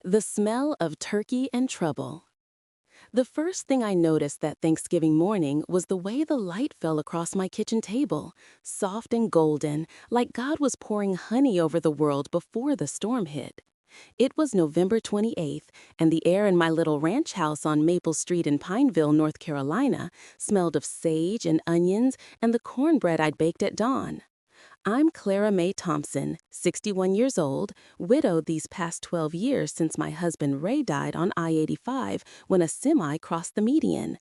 The smell of turkey and trouble. The first thing I noticed that Thanksgiving morning was the way the light fell across my kitchen table, soft and golden, like God was pouring honey over the world before the storm hit. It was November 28th, and the air in my little ranch house on Maple Street in Pineville, North Carolina, smelled of sage and onions and the cornbread I'd baked at dawn. I'm Clara Mae Thompson, 61 years old, widowed these past 12 years since my husband Ray died on I-85 when a semi crossed the median.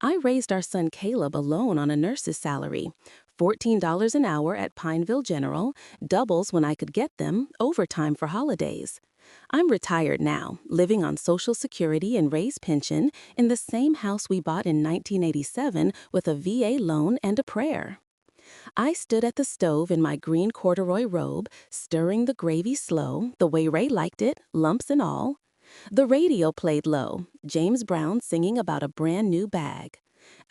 I raised our son Caleb alone on a nurse's salary, $14 an hour at Pineville General, doubles when I could get them, overtime for holidays. I'm retired now, living on Social Security and Ray's pension in the same house we bought in 1987 with a VA loan and a prayer. I stood at the stove in my green corduroy robe, stirring the gravy slow, the way Ray liked it, lumps and all. The radio played low, James Brown singing about a brand new bag.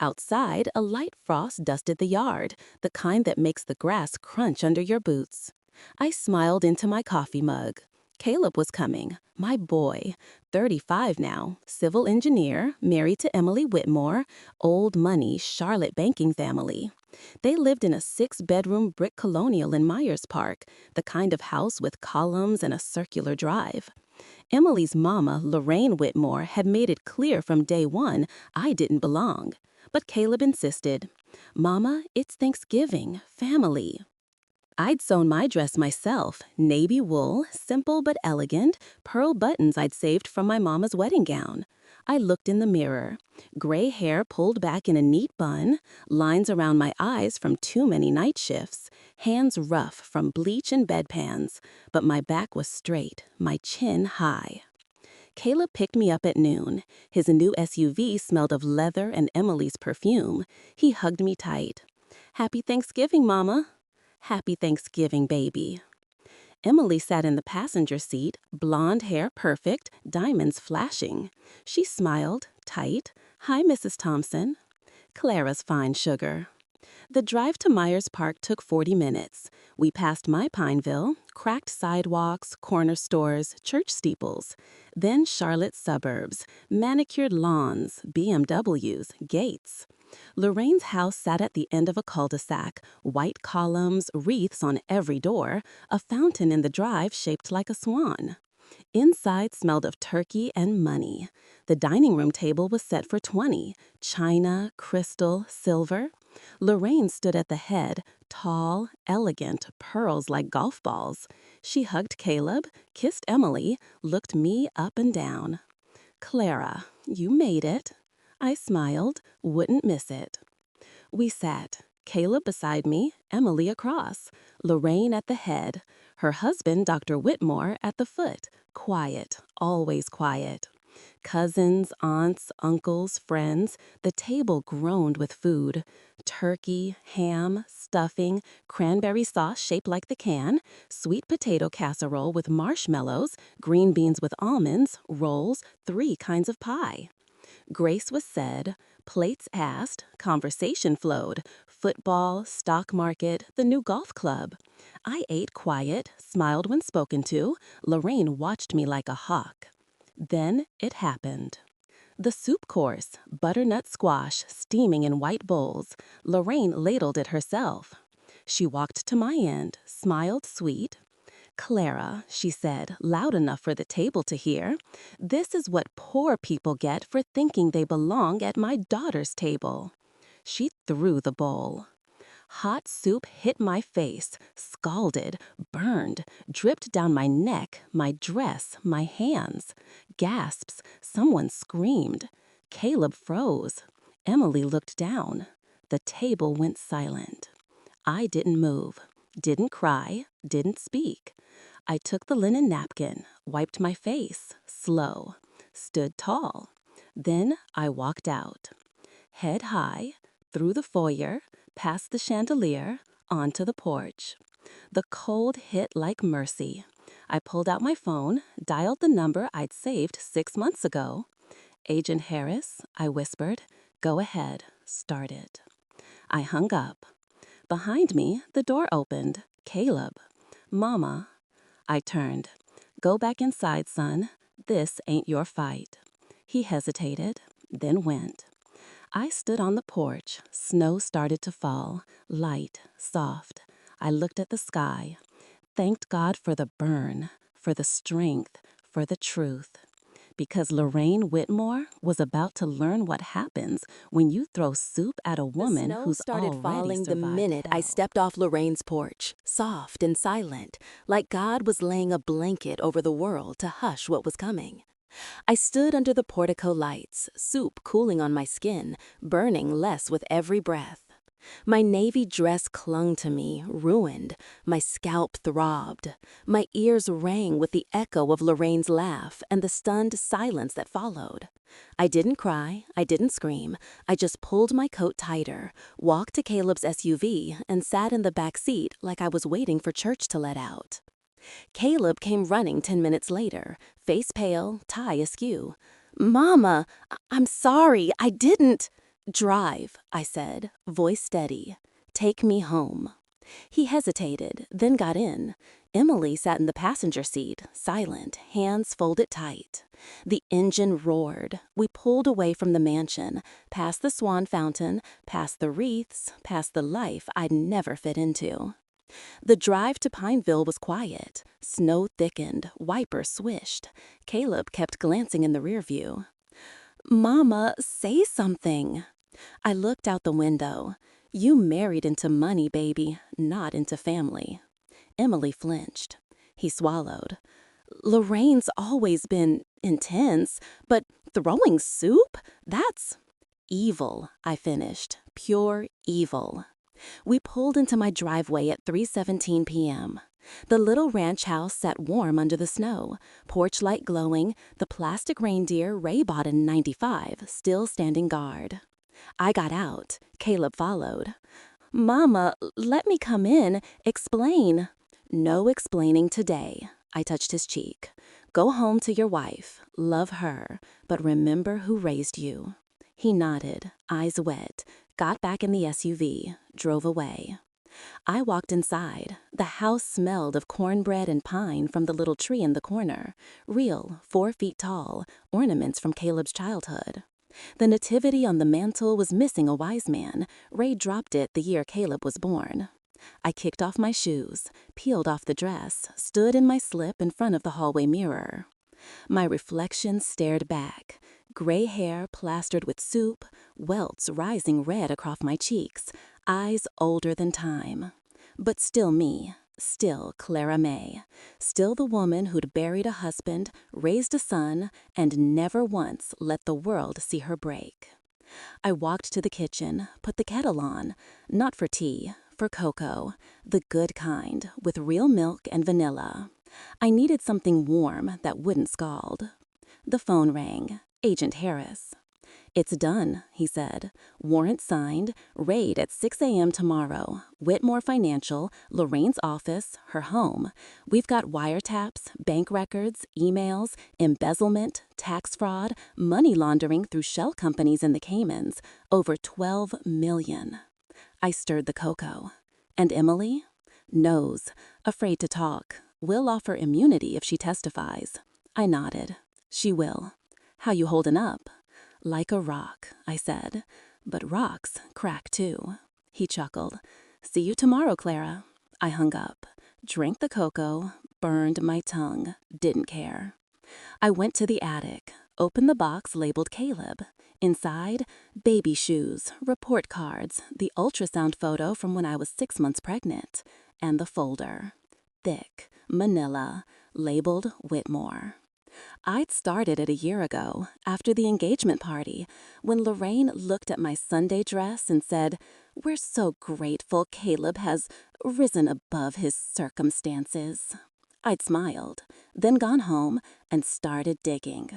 Outside, a light frost dusted the yard, the kind that makes the grass crunch under your boots. I smiled into my coffee mug. Caleb was coming, my boy, 35 now, civil engineer, married to Emily Whitmore, old money Charlotte banking family. They lived in a 6-bedroom brick colonial in Myers Park, the kind of house with columns and a circular drive. Emily's mama, Lorraine Whitmore, had made it clear from day one I didn't belong. But Caleb insisted, "Mama, it's Thanksgiving, family." I'd sewn my dress myself, navy wool, simple but elegant, pearl buttons I'd saved from my mama's wedding gown. I looked in the mirror. Gray hair pulled back in a neat bun, lines around my eyes from too many night shifts, hands rough from bleach and bedpans, but my back was straight, my chin high. Caleb picked me up at noon. His new SUV smelled of leather and Emily's perfume. He hugged me tight. "Happy Thanksgiving, Mama." "Happy Thanksgiving, baby." Emily sat in the passenger seat, blonde hair perfect, diamonds flashing. She smiled, tight. "Hi, Mrs. Thompson." "Clara's fine sugar." The drive to Myers Park took 40 minutes. We passed my Pineville, cracked sidewalks, corner stores, church steeples. Then Charlotte's suburbs, manicured lawns, BMWs, gates. Lorraine's house sat at the end of a cul-de-sac, white columns, wreaths on every door, a fountain in the drive shaped like a swan. Inside smelled of turkey and money. The dining room table was set for 20, china, crystal, silver. Lorraine stood at the head, tall, elegant, pearls like golf balls. She hugged Caleb, kissed Emily, looked me up and down. "Clara, you made it." I smiled, wouldn't miss it. We sat, Caleb beside me, Emily across, Lorraine at the head, her husband, Dr. Whitmore, at the foot, quiet, always quiet. Cousins, aunts, uncles, friends, the table groaned with food. Turkey, ham, stuffing, cranberry sauce shaped like the can, sweet potato casserole with marshmallows, green beans with almonds, rolls, 3 kinds of pie. Grace was said, plates asked, conversation flowed, football, stock market, the new golf club. I ate quiet, smiled when spoken to. Lorraine watched me like a hawk. Then it happened. The soup course, butternut squash steaming in white bowls. Lorraine ladled it herself. She walked to my end, smiled sweet. "Clara," she said, loud enough for the table to hear, "this is what poor people get for thinking they belong at my daughter's table." She threw the bowl. Hot soup hit my face, scalded, burned, dripped down my neck, my dress, my hands. Gasps, someone screamed. Caleb froze. Emily looked down. The table went silent. I didn't move, didn't cry, didn't speak. I took the linen napkin, wiped my face, slow, stood tall. Then I walked out. Head high, through the foyer, past the chandelier, onto the porch. The cold hit like mercy. I pulled out my phone, dialed the number I'd saved 6 months ago. "Agent Harris," I whispered, "go ahead, start it." I hung up. Behind me, the door opened. Caleb. "Mama." I turned. "Go back inside, son. This ain't your fight." He hesitated, then went. I stood on the porch. Snow started to fall, light, soft. I looked at the sky, thanked God for the burn, for the strength, for the truth. Because Lorraine Whitmore was about to learn what happens when you throw soup at a The woman snow who's started already falling the survived minute I hell. stepped off Lorraine's porch, soft and silent, like God was laying a blanket over the world to hush what was coming. I stood under the portico lights, soup cooling on my skin, burning less with every breath. My navy dress clung to me, ruined. My scalp throbbed. My ears rang with the echo of Lorraine's laugh and the stunned silence that followed. I didn't cry, I didn't scream. I just pulled my coat tighter, walked to Caleb's SUV, and sat in the back seat like I was waiting for church to let out. Caleb came running 10 minutes later, face pale, tie askew. "Mama, I'm sorry, I didn't." "Drive," I said, voice steady. "Take me home." He hesitated, then got in. Emily sat in the passenger seat, silent, hands folded tight. The engine roared. We pulled away from the mansion, past the Swan Fountain, past the wreaths, past the life I'd never fit into. The drive to Pineville was quiet. Snow thickened, wipers swished. Caleb kept glancing in the rear view. "Mama, say something." I looked out the window. "You married into money, baby, not into family." Emily flinched. He swallowed. "Lorraine's always been intense, but throwing soup? That's evil," I finished. "Pure evil." We pulled into my driveway at 3:17 p.m. The little ranch house sat warm under the snow, porch light glowing, the plastic reindeer Ray bought in '95 still standing guard. I got out. Caleb followed. "Mama, let me come in. Explain." "No explaining today." I touched his cheek. "Go home to your wife. Love her. But remember who raised you." He nodded, eyes wet, got back in the SUV, drove away. I walked inside. The house smelled of cornbread and pine from the little tree in the corner, real, 4 feet tall, ornaments from Caleb's childhood. The nativity on the mantle was missing a wise man. Ray dropped it the year Caleb was born. I kicked off my shoes, peeled off the dress, stood in my slip in front of the hallway mirror. My reflection stared back, gray hair plastered with soup, welts rising red across my cheeks, eyes older than time. But still me, still Clara May, still the woman who'd buried a husband, raised a son, and never once let the world see her break. I walked to the kitchen, put the kettle on, not for tea, for cocoa, the good kind, with real milk and vanilla. I needed something warm that wouldn't scald. The phone rang. Agent Harris. "It's done," he said. "Warrant signed. Raid at 6 a.m. tomorrow. Whitmore Financial, Lorraine's office, her home. We've got wiretaps, bank records, emails, embezzlement, tax fraud, money laundering through shell companies in the Caymans. Over 12 million. I stirred the cocoa. "And Emily?" "Knows. Afraid to talk. We'll offer immunity if she testifies." I nodded. "She will." "How you holding up?" "Like a rock," I said. "But rocks crack too." He chuckled. "See you tomorrow, Clara." I hung up, drank the cocoa, burned my tongue, didn't care. I went to the attic, opened the box labeled Caleb. Inside, baby shoes, report cards, the ultrasound photo from when I was 6 months pregnant, and the folder. Thick, manila, labeled Whitmore. I'd started it a year ago, after the engagement party, when Lorraine looked at my Sunday dress and said, "We're so grateful Caleb has risen above his circumstances." I'd smiled, then gone home and started digging.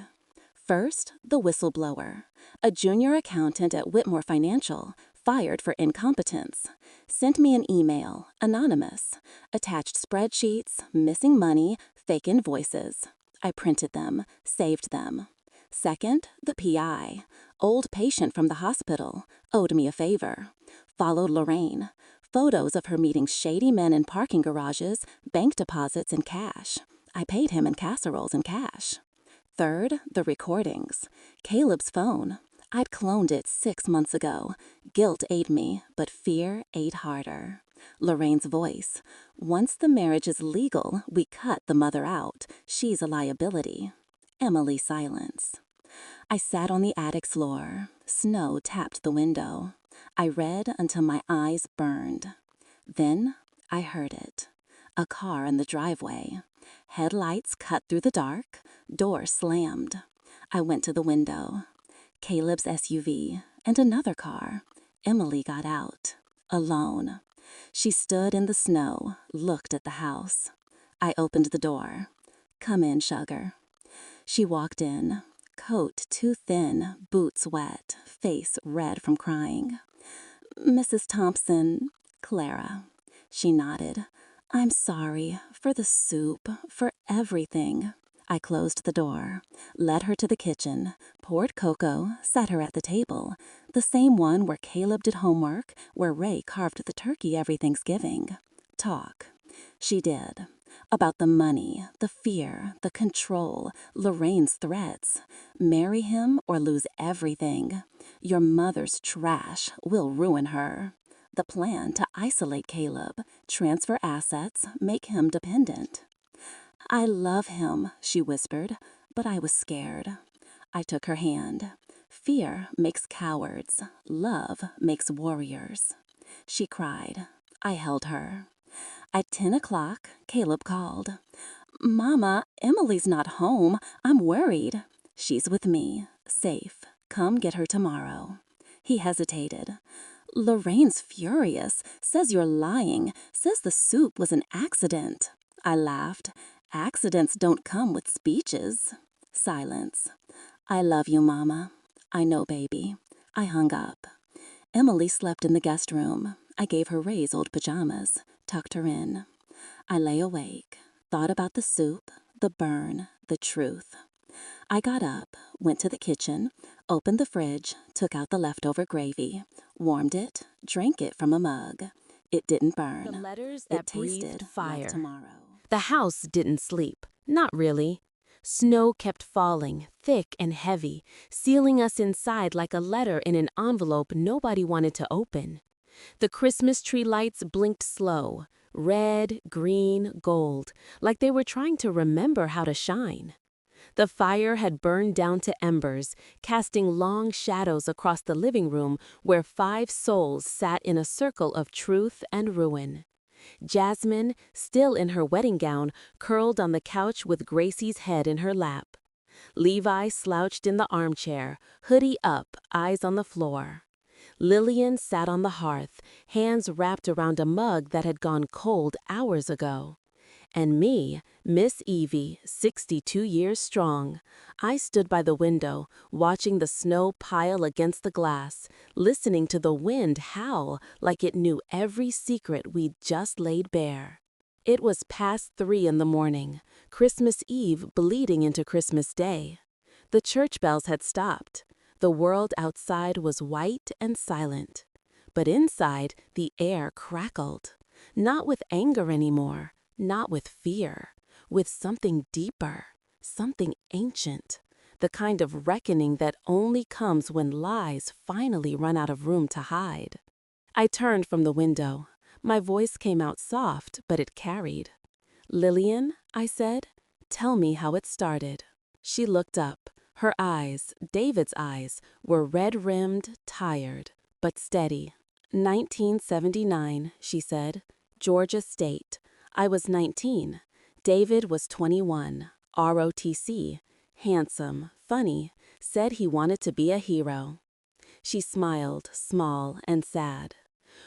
First, the whistleblower, a junior accountant at Whitmore Financial, fired for incompetence, sent me an email, anonymous, attached spreadsheets, missing money, fake invoices. I printed them, saved them. Second, the PI, old patient from the hospital, owed me a favor. Followed Lorraine, photos of her meeting shady men in parking garages, bank deposits, and cash. I paid him in casseroles and cash. Third, the recordings. Caleb's phone. I'd cloned it 6 months ago. Guilt ate me, but fear ate harder. Lorraine's voice. Once the marriage is legal, we cut the mother out. She's a liability. Emily's silence. I sat on the attic floor. Snow tapped the window. I read until my eyes burned. Then I heard it. A car in the driveway. Headlights cut through the dark. Door slammed. I went to the window. Caleb's SUV and another car. Emily got out. Alone. She stood in the snow, looked at the house. I opened the door. Come in, sugar. She walked in. Coat too thin, boots wet, face red from crying. Mrs. Thompson, Clara. She nodded. I'm sorry, for the soup, for everything. I closed the door, led her to the kitchen, poured cocoa, sat her at the table, the same one where Caleb did homework, where Ray carved the turkey every Thanksgiving. Talk. She did. About the money, the fear, the control, Lorraine's threats. Marry him or lose everything. Your mother's trash will ruin her. The plan to isolate Caleb, transfer assets, make him dependent. I love him, she whispered, but I was scared. I took her hand. Fear makes cowards. Love makes warriors. She cried. I held her. At 10 o'clock, Caleb called. Mama, Emily's not home. I'm worried. She's with me, safe. Come get her tomorrow. He hesitated. Lorraine's furious, says you're lying, says the soup was an accident. I laughed. Accidents don't come with speeches. Silence. I love you, Mama. I know, baby. I hung up. Emily slept in the guest room. I gave her Ray's old pajamas, tucked her in. I lay awake, thought about the soup, the burn, the truth. I got up, went to the kitchen, opened the fridge, took out the leftover gravy, warmed it, drank it from a mug. It didn't burn. The letters It that tasted breathed fire. like tomorrow. The house didn't sleep. Not really. Snow kept falling, thick and heavy, sealing us inside like a letter in an envelope nobody wanted to open. The Christmas tree lights blinked slow, red, green, gold, like they were trying to remember how to shine. The fire had burned down to embers, casting long shadows across the living room where 5 souls sat in a circle of truth and ruin. Jasmine, still in her wedding gown, curled on the couch with Gracie's head in her lap. Levi slouched in the armchair, hoodie up, eyes on the floor. Lillian sat on the hearth, hands wrapped around a mug that had gone cold hours ago. And me, Miss Evie, 62 years strong, I stood by the window, watching the snow pile against the glass, listening to the wind howl like it knew every secret we'd just laid bare. It was past 3 in the morning, Christmas Eve bleeding into Christmas Day. The church bells had stopped. The world outside was white and silent. But inside, the air crackled. Not with anger anymore. Not with fear, with something deeper, something ancient, the kind of reckoning that only comes when lies finally run out of room to hide. I turned from the window. My voice came out soft, but it carried. Lillian, I said, tell me how it started. She looked up. Her eyes, David's eyes, were red-rimmed, tired, but steady. 1979, she said, Georgia State. I was 19. David was 21. ROTC. Handsome, funny, said he wanted to be a hero. She smiled, small and sad.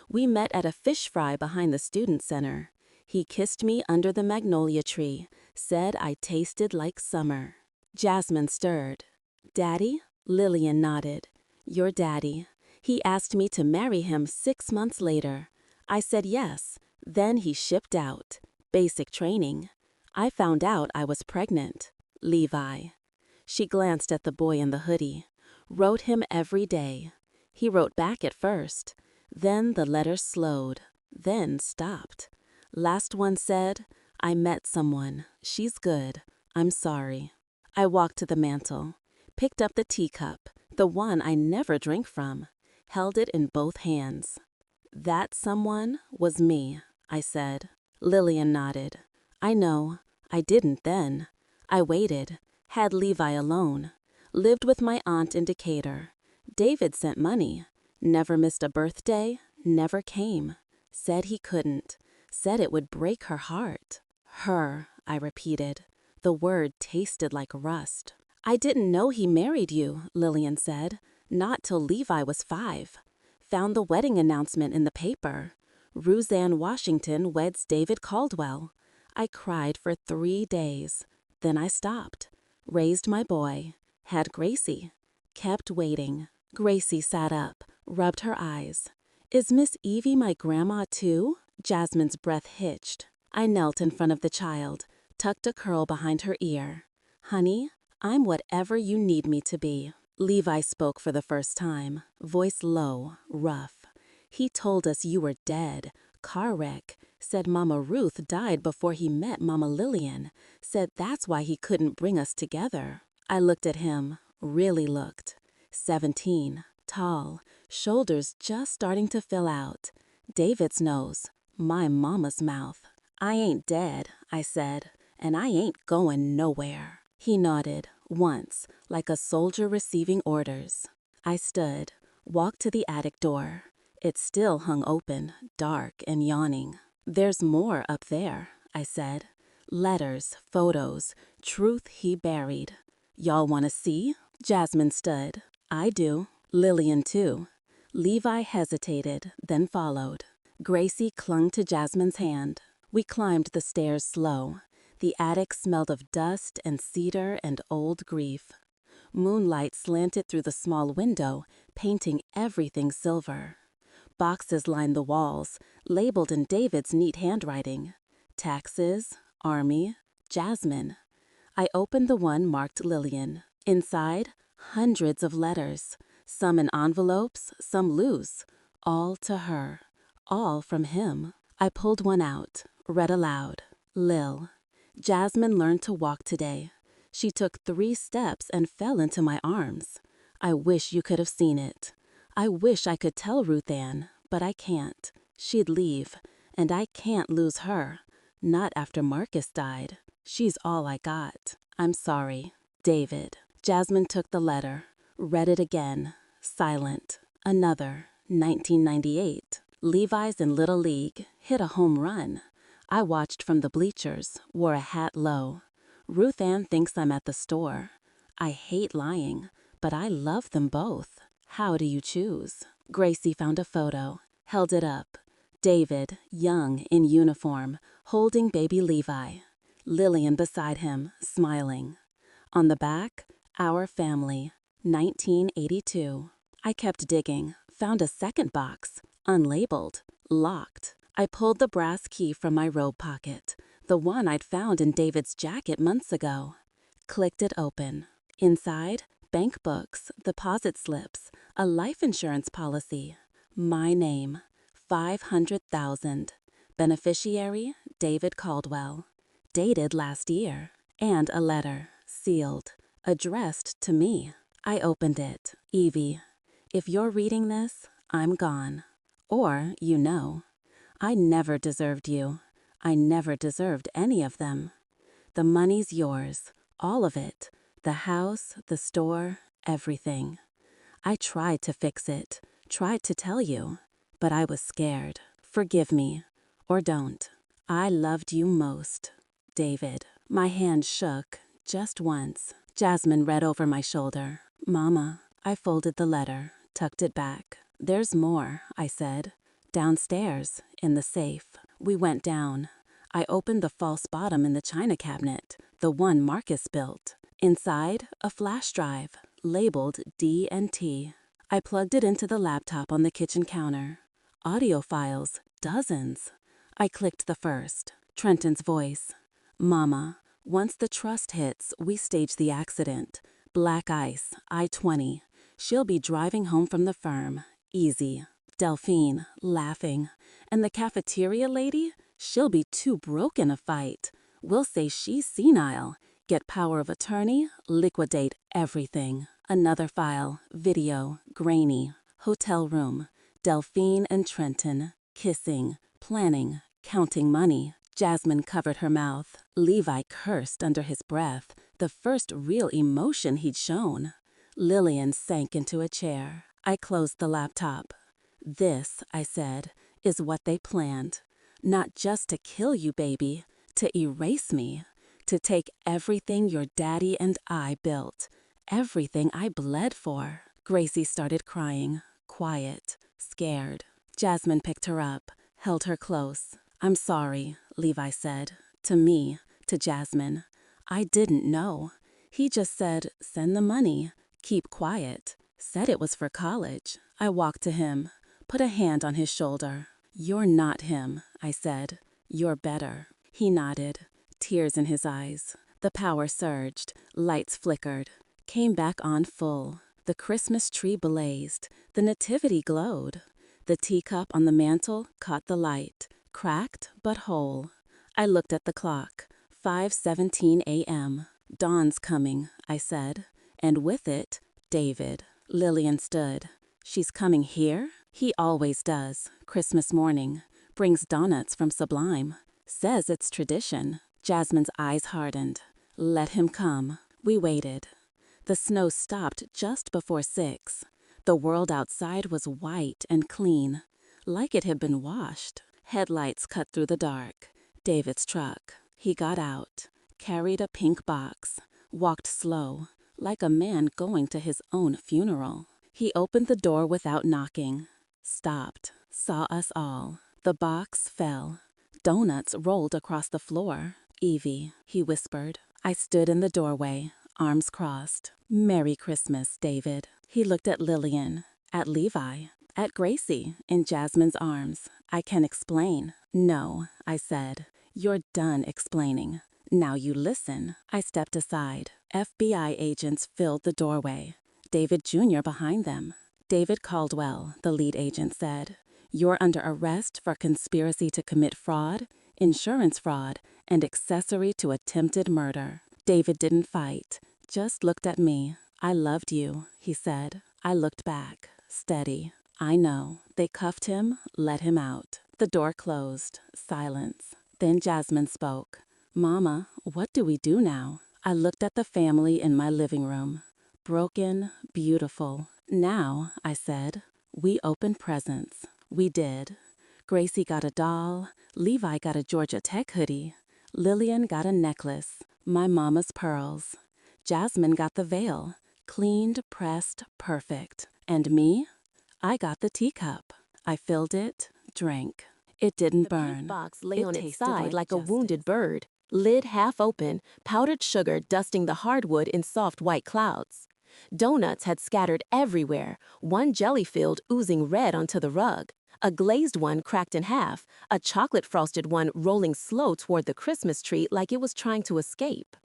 We met at a fish fry behind the student center. He kissed me under the magnolia tree, said I tasted like summer. Jasmine stirred. Daddy? Lillian nodded. Your daddy. He asked me to marry him 6 months later. I said yes. Then he shipped out. Basic training. I found out I was pregnant. Levi. She glanced at the boy in the hoodie. Wrote him every day. He wrote back at first. Then the letters slowed. Then stopped. Last one said, I met someone. She's good. I'm sorry. I walked to the mantel, picked up the teacup, the one I never drank from, held it in both hands. That someone was me, I said. Lillian nodded. I know. I didn't then. I waited, had Levi alone, lived with my aunt in Decatur. David sent money, never missed a birthday, never came. Said he couldn't, said it would break her heart. Her, I repeated. The word tasted like rust. I didn't know he married you, Lillian said. Not till Levi was 5. Found the wedding announcement in the paper. Roseanne Washington weds David Caldwell. I cried for 3 days. Then I stopped. Raised my boy. Had Gracie. Kept waiting. Gracie sat up, rubbed her eyes. Is Miss Evie my grandma too? Jasmine's breath hitched. I knelt in front of the child, tucked a curl behind her ear. Honey, I'm whatever you need me to be. Levi spoke for the first time, voice low, rough. He told us you were dead, car wreck, said Mama Ruth died before he met Mama Lillian, said that's why he couldn't bring us together. I looked at him, really looked. 17, tall, shoulders just starting to fill out. David's nose, my mama's mouth. I ain't dead, I said, and I ain't going nowhere. He nodded, once, like a soldier receiving orders. I stood, walked to the attic door. It still hung open, dark and yawning. There's more up there, I said. Letters, photos, truth he buried. Y'all want to see? Jasmine stood. I do. Lillian too. Levi hesitated, then followed. Gracie clung to Jasmine's hand. We climbed the stairs slow. The attic smelled of dust and cedar and old grief. Moonlight slanted through the small window, painting everything silver. Boxes lined the walls, labeled in David's neat handwriting. Taxes, Army, Jasmine. I opened the one marked Lillian. Inside, hundreds of letters, some in envelopes, some loose, all to her, all from him. I pulled one out, read aloud. Lil. Jasmine learned to walk today. She took 3 steps and fell into my arms. I wish you could have seen it. I wish I could tell Ruth Ann, but I can't. She'd leave, and I can't lose her. Not after Marcus died. She's all I got. I'm sorry. David. Jasmine took the letter, read it again. Silent. Another. 1998. Levi's in Little League. Hit a home run. I watched from the bleachers, wore a hat low. Ruth Ann thinks I'm at the store. I hate lying, but I love them both. How do you choose? Gracie found a photo, held it up. David, young, in uniform, holding baby Levi. Lillian beside him, smiling. On the back, our family, 1982. I kept digging, found a second box, unlabeled, locked. I pulled the brass key from my robe pocket, the one I'd found in David's jacket months ago. Clicked it open. Inside, bank books, deposit slips, a life insurance policy. My name, 500,000. Beneficiary, David Caldwell. Dated last year. And a letter, sealed, addressed to me. I opened it. Evie, if you're reading this, I'm gone. Or, you know, I never deserved you. I never deserved any of them. The money's yours, all of it. The house, the store, everything. I tried to fix it, tried to tell you, but I was scared. Forgive me, or don't. I loved you most. David. My hand shook, just once. Jasmine read over my shoulder. Mama. I folded the letter, tucked it back. There's more, I said. Downstairs, in the safe. We went down. I opened the false bottom in the china cabinet, the one Marcus built. Inside, a flash drive, labeled D&T. I plugged it into the laptop on the kitchen counter. Audio files, dozens. I clicked the first. Trenton's voice. Mama, once the trust hits, we stage the accident. Black ice, I-20. She'll be driving home from the firm. Easy. Delphine, laughing. And the cafeteria lady? She'll be too broken to fight. We'll say she's senile. Get power of attorney, liquidate everything. Another file, video, grainy, hotel room, Delphine and Trenton, kissing, planning, counting money. Jasmine covered her mouth. Levi cursed under his breath, the first real emotion he'd shown. Lillian sank into a chair. I closed the laptop. This, I said, is what they planned. Not just to kill you, baby, to erase me, to take everything your daddy and I built, everything I bled for. Gracie started crying, quiet, scared. Jasmine picked her up, held her close. I'm sorry, Levi said. To me, to Jasmine. I didn't know. He just said, send the money, keep quiet. Said it was for college. I walked to him, put a hand on his shoulder. You're not him, I said. You're better. He nodded, tears in his eyes. The power surged, lights flickered, came back on full. The Christmas tree blazed, the nativity glowed. The teacup on the mantel caught the light, cracked but whole. I looked at the clock, 5:17 a.m. Dawn's coming, I said, and with it, David. Lillian stood. She's coming here? He always does, Christmas morning. Brings donuts from Sublime. Says it's tradition. Jasmine's eyes hardened. Let him come. We waited. The snow stopped just before 6. The world outside was white and clean, like it had been washed. Headlights cut through the dark. David's truck. He got out, carried a pink box, walked slow, like a man going to his own funeral. He opened the door without knocking, stopped, saw us all. The box fell. Donuts rolled across the floor. Evie, he whispered. I stood in the doorway, arms crossed. Merry Christmas, David. He looked at Lillian, at Levi, at Gracie, in Jasmine's arms. I can explain. No, I said. You're done explaining. Now you listen. I stepped aside. FBI agents filled the doorway. David Jr. behind them. David Caldwell, the lead agent said. You're under arrest for conspiracy to commit fraud, insurance fraud, and accessory to attempted murder. David didn't fight, just looked at me. I loved you, he said. I looked back, steady. I know. They cuffed him, let him out. The door closed, silence. Then Jasmine spoke. Mama, what do we do now? I looked at the family in my living room. Broken, beautiful. Now, I said, we open presents. We did. Gracie got a doll. Levi got a Georgia Tech hoodie. Lillian got a necklace, my mama's pearls. Jasmine got the veil, cleaned, pressed, perfect. And me? I got the teacup. I filled it, drank. It didn't burn. The pink box lay on its side like a wounded bird, lid half open, powdered sugar dusting the hardwood in soft white clouds. Donuts had scattered everywhere, one jelly-filled oozing red onto the rug, a glazed one cracked in half, a chocolate-frosted one rolling slow toward the Christmas tree like it was trying to escape.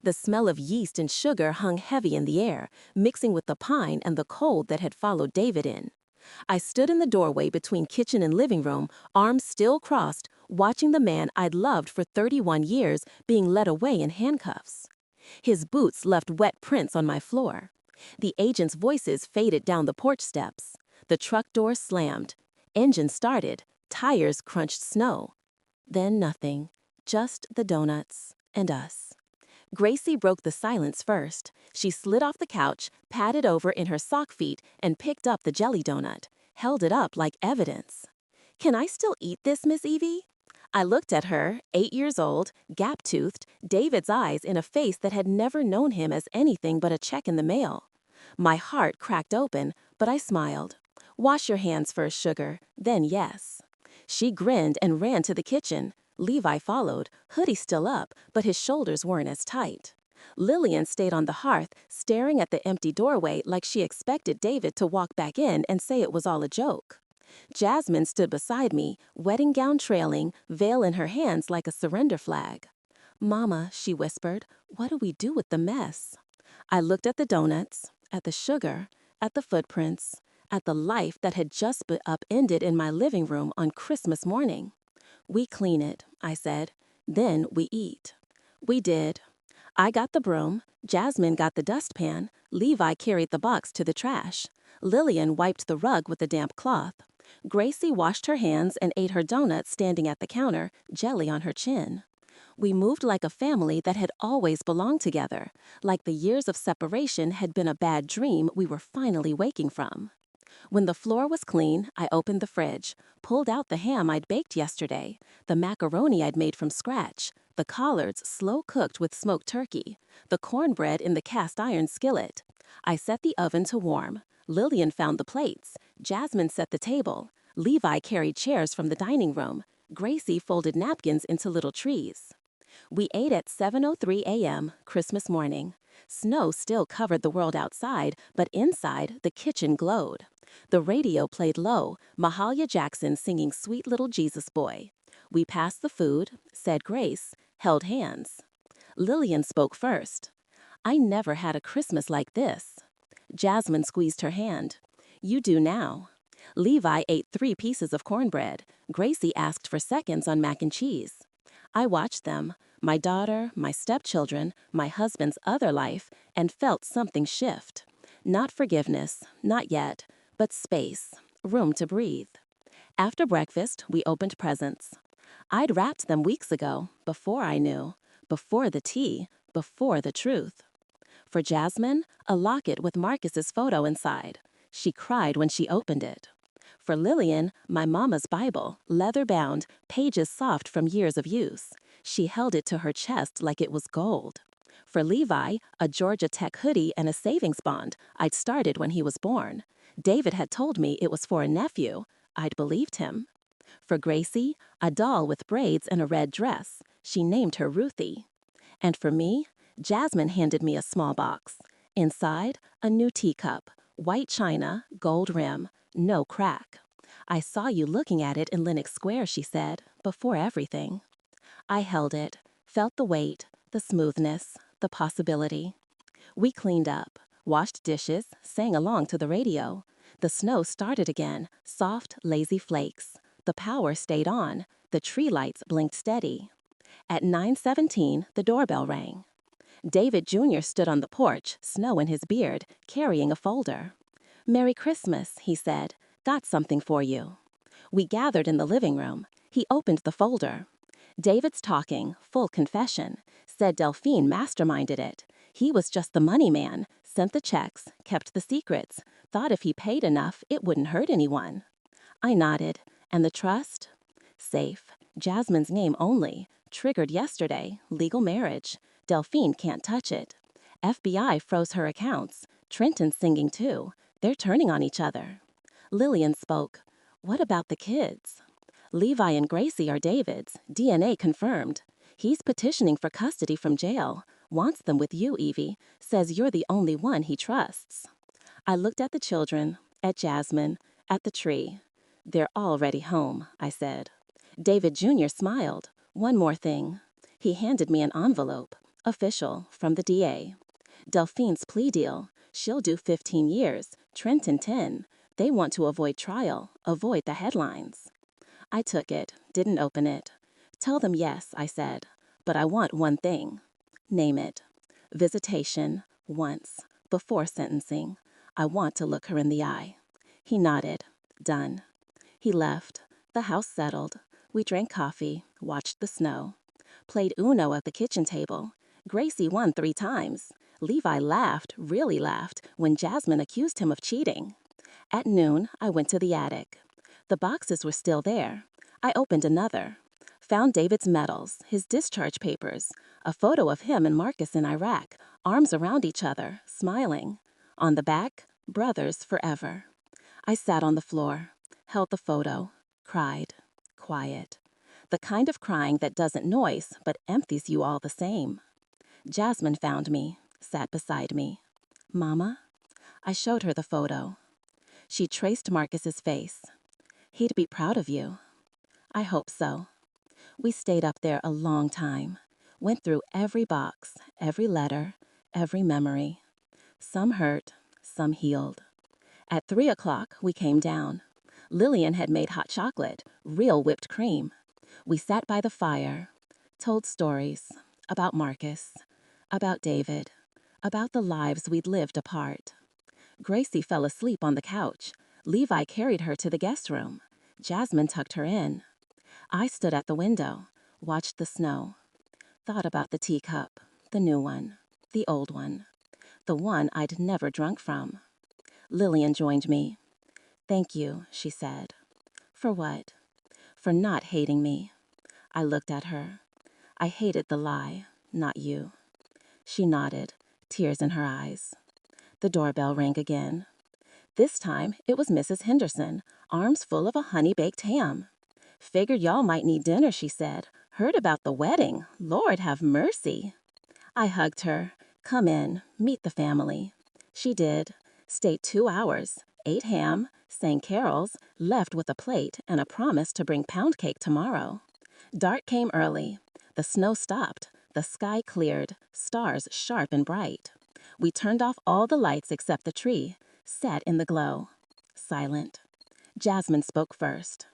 The smell of yeast and sugar hung heavy in the air, mixing with the pine and the cold that had followed David in. I stood in the doorway between kitchen and living room, arms still crossed, watching the man I'd loved for 31 years being led away in handcuffs. His boots left wet prints on my floor. The agents' voices faded down the porch steps. The truck door slammed. Engine started. Tires crunched snow. Then nothing. Just the donuts and us. Gracie broke the silence first. She slid off the couch, patted over in her sock feet, and picked up the jelly donut, held it up like evidence. Can I still eat this, Miss Evie? I looked at her, 8 years old, gap-toothed, David's eyes in a face that had never known him as anything but a check in the mail. My heart cracked open, but I smiled. Wash your hands first, sugar, then yes. She grinned and ran to the kitchen. Levi followed, hoodie still up, but his shoulders weren't as tight. Lillian stayed on the hearth, staring at the empty doorway like she expected David to walk back in and say it was all a joke. Jasmine stood beside me, wedding gown trailing, veil in her hands like a surrender flag. Mama, she whispered, what do we do with the mess? I looked at the donuts, at the sugar, at the footprints, at the life that had just been upended in my living room on Christmas morning. We clean it, I said. Then we eat. We did. I got the broom, Jasmine got the dustpan, Levi carried the box to the trash. Lillian wiped the rug with a damp cloth. Gracie washed her hands and ate her donuts standing at the counter, jelly on her chin. We moved like a family that had always belonged together, like the years of separation had been a bad dream we were finally waking from. When the floor was clean, I opened the fridge, pulled out the ham I'd baked yesterday, the macaroni I'd made from scratch, the collards slow-cooked with smoked turkey, the cornbread in the cast-iron skillet. I set the oven to warm. Lillian found the plates. Jasmine set the table. Levi carried chairs from the dining room. Gracie folded napkins into little trees. We ate at 7:03 a.m., Christmas morning. Snow still covered the world outside, but inside, the kitchen glowed. The radio played low, Mahalia Jackson singing Sweet Little Jesus Boy. We passed the food, said grace, held hands. Lillian spoke first. I never had a Christmas like this. Jasmine squeezed her hand. You do now. Levi ate 3 pieces of cornbread. Gracie asked for seconds on mac and cheese. I watched them, my daughter, my stepchildren, my husband's other life, and felt something shift. Not forgiveness, not yet, but space, room to breathe. After breakfast, we opened presents. I'd wrapped them weeks ago, before I knew, before the tea, before the truth. For Jasmine, a locket with Marcus's photo inside. She cried when she opened it. For Lillian, my mama's Bible, leather-bound, pages soft from years of use. She held it to her chest like it was gold. For Levi, a Georgia Tech hoodie and a savings bond I'd started when he was born. David had told me it was for a nephew. I'd believed him. For Gracie, a doll with braids and a red dress. She named her Ruthie. And for me, Jasmine handed me a small box. Inside, a new teacup, white china, gold rim, no crack. I saw you looking at it in Lenox Square, she said, before everything. I held it, felt the weight, the smoothness, the possibility. We cleaned up, washed dishes, sang along to the radio. The snow started again, soft, lazy flakes. The power stayed on. The tree lights blinked steady. At 9:17, the doorbell rang. David Jr. stood on the porch, snow in his beard, carrying a folder. "Merry Christmas," he said. "Got something for you." We gathered in the living room. He opened the folder. David's talking, full confession, said Delphine masterminded it. He was just the money man, sent the checks, kept the secrets, thought if he paid enough, it wouldn't hurt anyone. I nodded. And the trust? Safe. Jasmine's name only. Triggered yesterday. Legal marriage. Delphine can't touch it. FBI froze her accounts. Trenton's singing too. They're turning on each other. Lillian spoke. What about the kids? Levi and Gracie are David's. DNA confirmed. He's petitioning for custody from jail. Wants them with you, Evie. Says you're the only one he trusts. I looked at the children, at Jasmine, at the tree. They're already home, I said. David Jr. smiled. One more thing. He handed me an envelope. Official, from the DA. Delphine's plea deal. She'll do 15 years. Trenton 10. They want to avoid trial, avoid the headlines. I took it, didn't open it. Tell them yes, I said. But I want one thing. Name it. Visitation, once, before sentencing. I want to look her in the eye. He nodded. Done. He left. The house settled. We drank coffee, watched the snow. Played Uno at the kitchen table. Gracie won 3 times. Levi laughed, really laughed, when Jasmine accused him of cheating. At noon, I went to the attic. The boxes were still there. I opened another. Found David's medals, his discharge papers, a photo of him and Marcus in Iraq, arms around each other, smiling. On the back, brothers forever. I sat on the floor, held the photo, cried, quiet. The kind of crying that doesn't noise but empties you all the same. Jasmine found me, sat beside me. Mama? I showed her the photo. She traced Marcus's face. He'd be proud of you. I hope so. We stayed up there a long time, went through every box, every letter, every memory. Some hurt, some healed. At 3 o'clock, we came down. Lillian had made hot chocolate, real whipped cream. We sat by the fire, told stories about Marcus, About David. About the lives we'd lived apart. Gracie fell asleep on the couch. Levi carried her to the guest room. Jasmine tucked her in. I stood at the window, watched the snow, thought about the teacup, the new one, the old one, the one I'd never drunk from. Lillian joined me. "Thank you," she said. "For what?" "For not hating me." I looked at her. "I hated the lie, not you." She nodded, tears in her eyes. The doorbell rang again. This time, it was Mrs. Henderson, arms full of a honey-baked ham. "Figured y'all might need dinner," she said. "Heard about the wedding. Lord have mercy." I hugged her. "Come in, meet the family." She did. Stayed 2 hours, ate ham, sang carols, left with a plate and a promise to bring pound cake tomorrow. Dark came early. The snow stopped. The sky cleared, stars sharp and bright. We turned off all the lights except the tree, sat in the glow. Silent. Jasmine spoke first.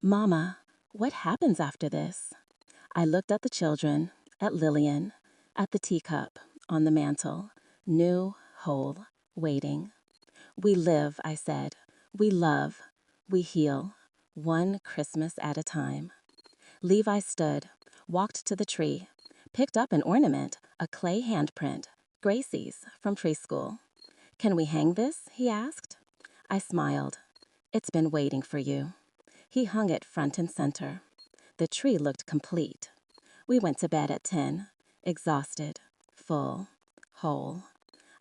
"Mama, what happens after this?" I looked at the children, at Lillian, at the teacup, on the mantel, new, whole, waiting. "We live," I said. "We love. We heal. One Christmas at a time." Levi stood, walked to the tree, picked up an ornament, a clay handprint, Gracie's, from preschool. "Can we hang this?" he asked. I smiled. "It's been waiting for you." He hung it front and center. The tree looked complete. We went to bed at 10, exhausted, full, whole.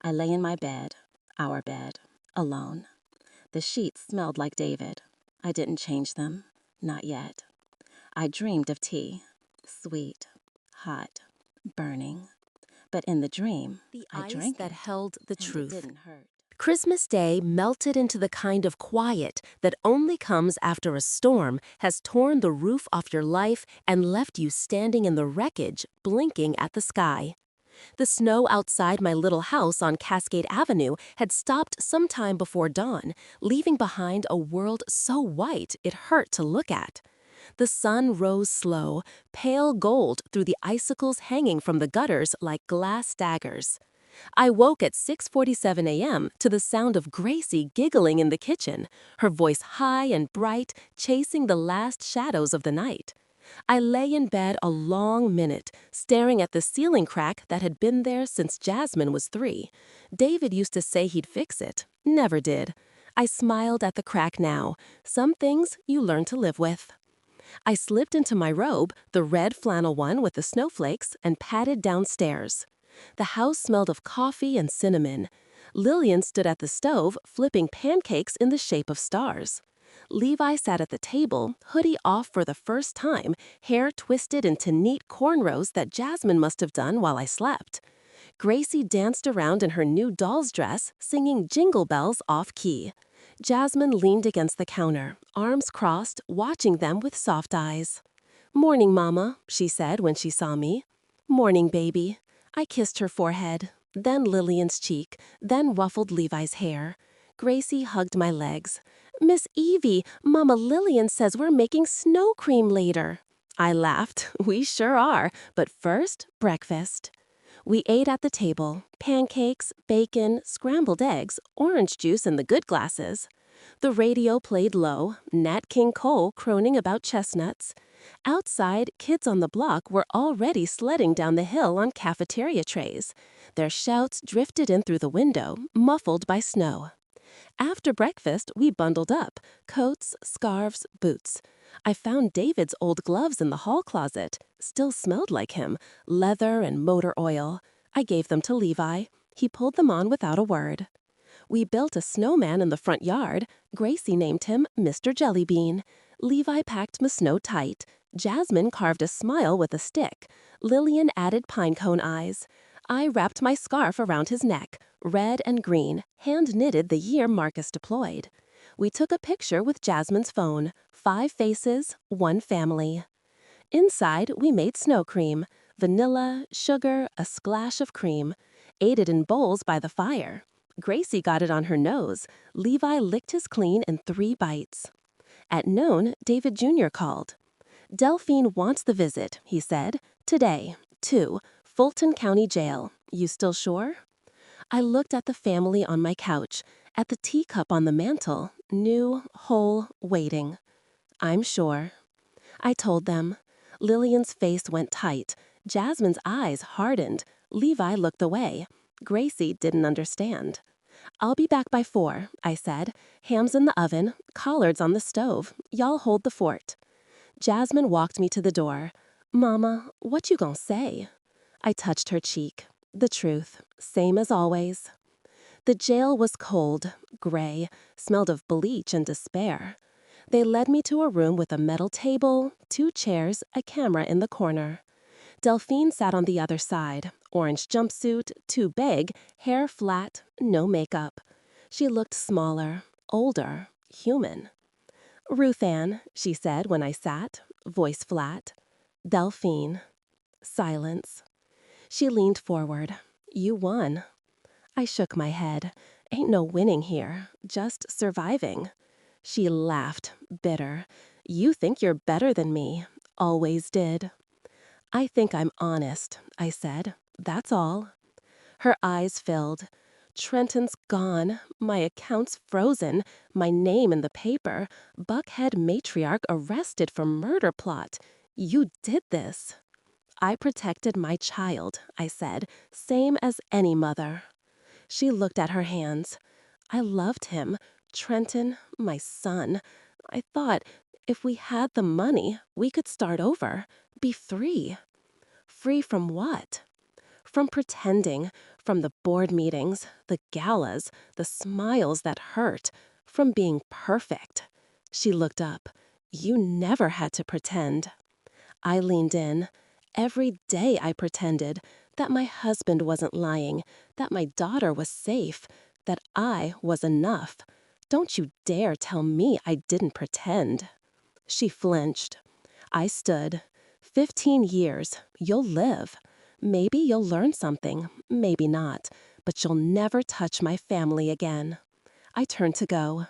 I lay in my bed, our bed, alone. The sheets smelled like David. I didn't change them, not yet. I dreamed of tea, sweet, hot, burning. But in the dream, The I ice drank that it, held the and it truth. didn't hurt. Christmas Day melted into the kind of quiet that only comes after a storm has torn the roof off your life and left you standing in the wreckage, blinking at the sky. The snow outside my little house on Cascade Avenue had stopped sometime before dawn, leaving behind a world so white it hurt to look at. The sun rose slow, pale gold through the icicles hanging from the gutters like glass daggers. I woke at 6:47 a.m. to the sound of Gracie giggling in the kitchen, her voice high and bright, chasing the last shadows of the night. I lay in bed a long minute, staring at the ceiling crack that had been there since Jasmine was 3. David used to say he'd fix it. Never did. I smiled at the crack now. Some things you learn to live with. I slipped into my robe, the red flannel one with the snowflakes, and padded downstairs. The house smelled of coffee and cinnamon. Lillian stood at the stove, flipping pancakes in the shape of stars. Levi sat at the table, hoodie off for the first time, hair twisted into neat cornrows that Jasmine must have done while I slept. Gracie danced around in her new doll's dress, singing Jingle Bells off-key. Jasmine leaned against the counter, arms crossed, watching them with soft eyes. "Morning, Mama," she said when she saw me. "Morning, baby." I kissed her forehead, then Lillian's cheek, then ruffled Levi's hair. Gracie hugged my legs. "Miss Evie, Mama Lillian says we're making snow cream later." I laughed. "We sure are, but first, breakfast." We ate at the table, pancakes, bacon, scrambled eggs, orange juice in the good glasses. The radio played low, Nat King Cole croning about chestnuts. Outside, kids on the block were already sledding down the hill on cafeteria trays. Their shouts drifted in through the window, muffled by snow. After breakfast, we bundled up, coats, scarves, boots. I found David's old gloves in the hall closet, still smelled like him, leather and motor oil. I gave them to Levi. He pulled them on without a word. We built a snowman in the front yard. Gracie named him Mr. Jellybean. Levi packed my snow tight. Jasmine carved a smile with a stick. Lillian added pinecone eyes. I wrapped my scarf around his neck, red and green, hand-knitted the year Marcus deployed. We took a picture with Jasmine's phone. 5 faces, 1 family. Inside, we made snow cream. Vanilla, sugar, a splash of cream. Ate it in bowls by the fire. Gracie got it on her nose. Levi licked his clean in 3 bites. At noon, David Jr. called. "Delphine wants the visit," he said. "Today, 2, Fulton County Jail. You still sure? I looked at the family on my couch, at the teacup on the mantel, new, whole, waiting. I'm sure. I told them. Lillian's face went tight. Jasmine's eyes hardened. Levi looked away. Gracie didn't understand. I'll be back by 4, I said. Ham's in the oven, collards on the stove. Y'all hold the fort. Jasmine walked me to the door. Mama, what you gon' say? I touched her cheek. The truth, same as always. The jail was cold, gray, smelled of bleach and despair. They led me to a room with a metal table, 2 chairs, a camera in the corner. Delphine sat on the other side, orange jumpsuit, too big, hair flat, no makeup. She looked smaller, older, human. Ruth Ann, she said when I sat, voice flat. Delphine. Silence. She leaned forward. You won. I shook my head. Ain't no winning here, just surviving. She laughed, bitter. You think you're better than me. Always did. I think I'm honest, I said. That's all. Her eyes filled. Trenton's gone, my account's frozen, my name in the paper, Buckhead matriarch arrested for murder plot. You did this. I protected my child, I said, same as any mother. She looked at her hands. I loved him. Trenton, my son. I thought, if we had the money, we could start over, be free. Free from what? From pretending, from the board meetings, the galas, the smiles that hurt, from being perfect. She looked up. You never had to pretend. I leaned in. Every day I pretended that my husband wasn't lying, that my daughter was safe, that I was enough. Don't you dare tell me I didn't pretend. She flinched. I stood. 15 years. You'll live. Maybe you'll learn something, maybe not, but you'll never touch my family again. I turned to go.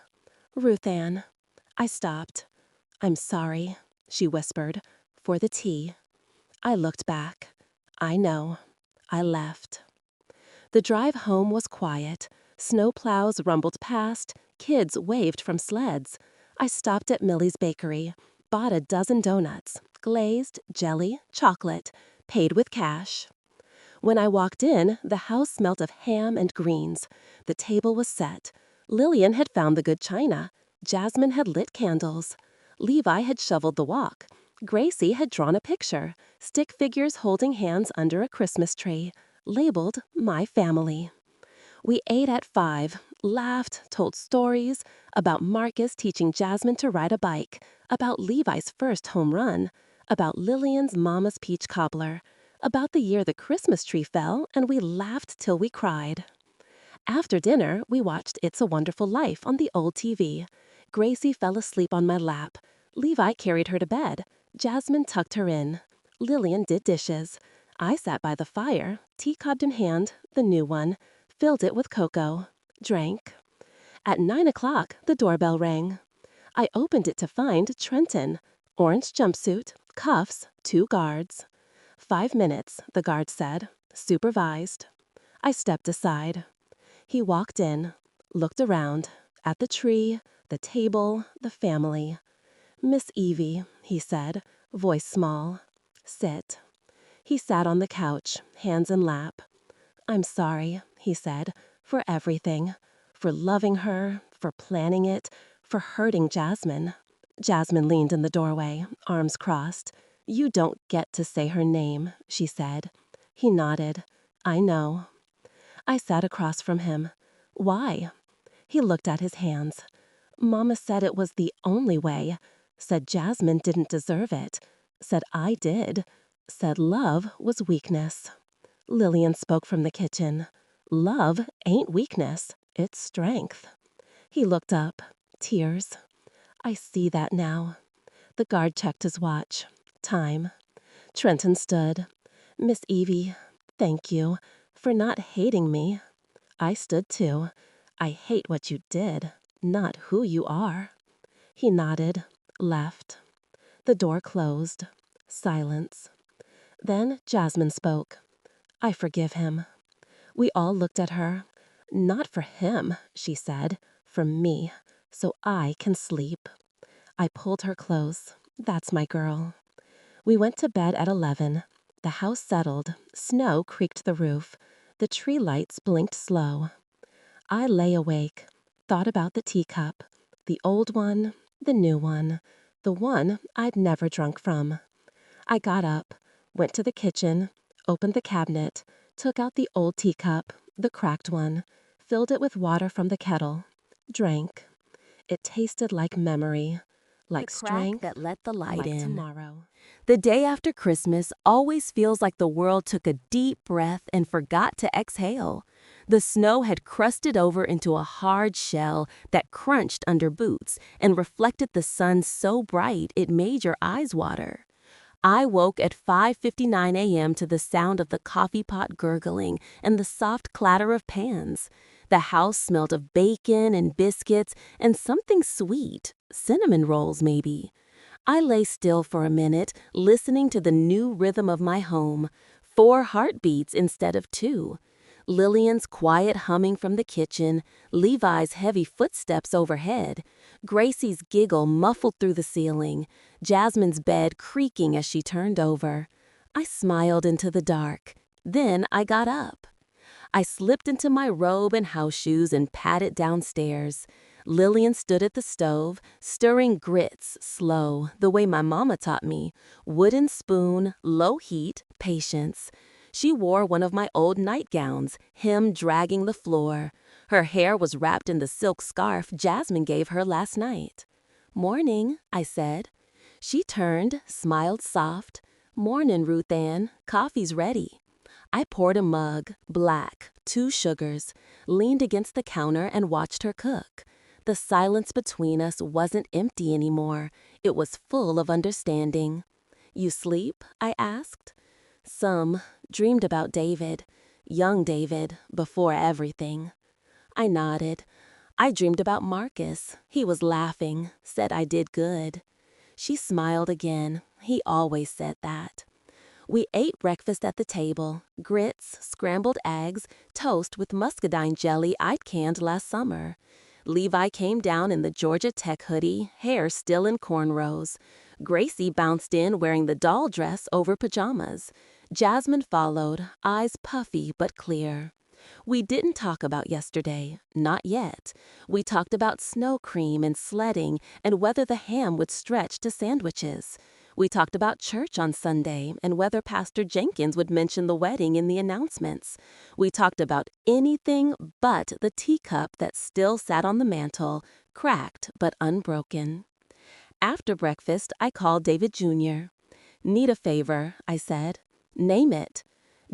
Ruth Ann. I stopped. I'm sorry, she whispered, for the tea. I looked back. I know. I left. The drive home was quiet. Snowplows rumbled past. Kids waved from sleds. I stopped at Millie's Bakery, bought a dozen donuts, glazed, jelly, chocolate, paid with cash. When I walked in, the house smelt of ham and greens. The table was set. Lillian had found the good china. Jasmine had lit candles. Levi had shoveled the walk. Gracie had drawn a picture, stick figures holding hands under a Christmas tree, labeled My Family. We ate at 5, laughed, told stories about Marcus teaching Jasmine to ride a bike, about Levi's first home run, about Lillian's mama's peach cobbler, about the year the Christmas tree fell and we laughed till we cried. After dinner, we watched It's a Wonderful Life on the old TV. Gracie fell asleep on my lap. Levi carried her to bed. Jasmine tucked her in. Lillian did dishes. I sat by the fire, teacup in hand, the new one, filled it with cocoa, drank. At 9 o'clock, the doorbell rang. I opened it to find Trenton. Orange jumpsuit, cuffs, 2 guards. 5 minutes, the guard said. Supervised. I stepped aside. He walked in, looked around, at the tree, the table, the family. Miss Evie, he said, voice small. Sit. He sat on the couch, hands in lap. I'm sorry, he said, for everything. For loving her, for planning it, for hurting Jasmine. Jasmine leaned in the doorway, arms crossed. You don't get to say her name, she said. He nodded. I know. I sat across from him. Why? He looked at his hands. Mama said it was the only way. Said Jasmine didn't deserve it. Said I did. Said love was weakness. Lillian spoke from the kitchen. Love ain't weakness, it's strength. He looked up. Tears. I see that now. The guard checked his watch. Time. Trenton stood. Miss Evie, thank you for not hating me. I stood too. I hate what you did, not who you are. He nodded, left. The door closed. Silence. Then Jasmine spoke. I forgive him. We all looked at her. "Not for him," she said. "For me, so I can sleep." I pulled her close. "That's my girl." We went to bed at 11. The house settled. Snow creaked the roof. The tree lights blinked slow. I lay awake, thought about the teacup, the old one, the new the one I'd never drunk from. I got up, went to the kitchen, opened the cabinet, took out the old teacup, the cracked one, filled it with water from the kettle, drank. It tasted like memory, The like crack strength, that let the light like in. tomorrow. The day after Christmas always feels like the world took a deep breath and forgot to exhale. The snow had crusted over into a hard shell that crunched under boots and reflected the sun so bright it made your eyes water. I woke at 5:59 a.m. to the sound of the coffee pot gurgling and the soft clatter of pans. The house smelled of bacon and biscuits and something sweet, cinnamon rolls maybe. I lay still for a minute, listening to the new rhythm of my home, 4 heartbeats instead of 2. Lillian's quiet humming from the kitchen, Levi's heavy footsteps overhead, Gracie's giggle muffled through the ceiling, Jasmine's bed creaking as she turned over. I smiled into the dark. Then I got up. I slipped into my robe and house shoes and padded downstairs. Lillian stood at the stove, stirring grits slow, the way my mama taught me. Wooden spoon, low heat, patience. She wore one of my old nightgowns, hem dragging the floor. Her hair was wrapped in the silk scarf Jasmine gave her last night. "Morning," I said. She turned, smiled soft. "Mornin', Ruth Ann. Coffee's ready." I poured a mug, black, 2 sugars, leaned against the counter and watched her cook. The silence between us wasn't empty anymore. It was full of understanding. "You sleep?" I asked. "Some. Dreamed about David. Young David, before everything." I nodded. "I dreamed about Marcus. He was laughing, said I did good." She smiled again. He always said that. We ate breakfast at the table, grits, scrambled eggs, toast with muscadine jelly I'd canned last summer. Levi came down in the Georgia Tech hoodie, hair still in cornrows. Gracie bounced in wearing the doll dress over pajamas. Jasmine followed, eyes puffy but clear. We didn't talk about yesterday, not yet. We talked about snow cream and sledding and whether the ham would stretch to sandwiches. We talked about church on Sunday and whether Pastor Jenkins would mention the wedding in the announcements. We talked about anything but the teacup that still sat on the mantel, cracked but unbroken. After breakfast, I called David Jr. "Need a favor," I said. "Name it."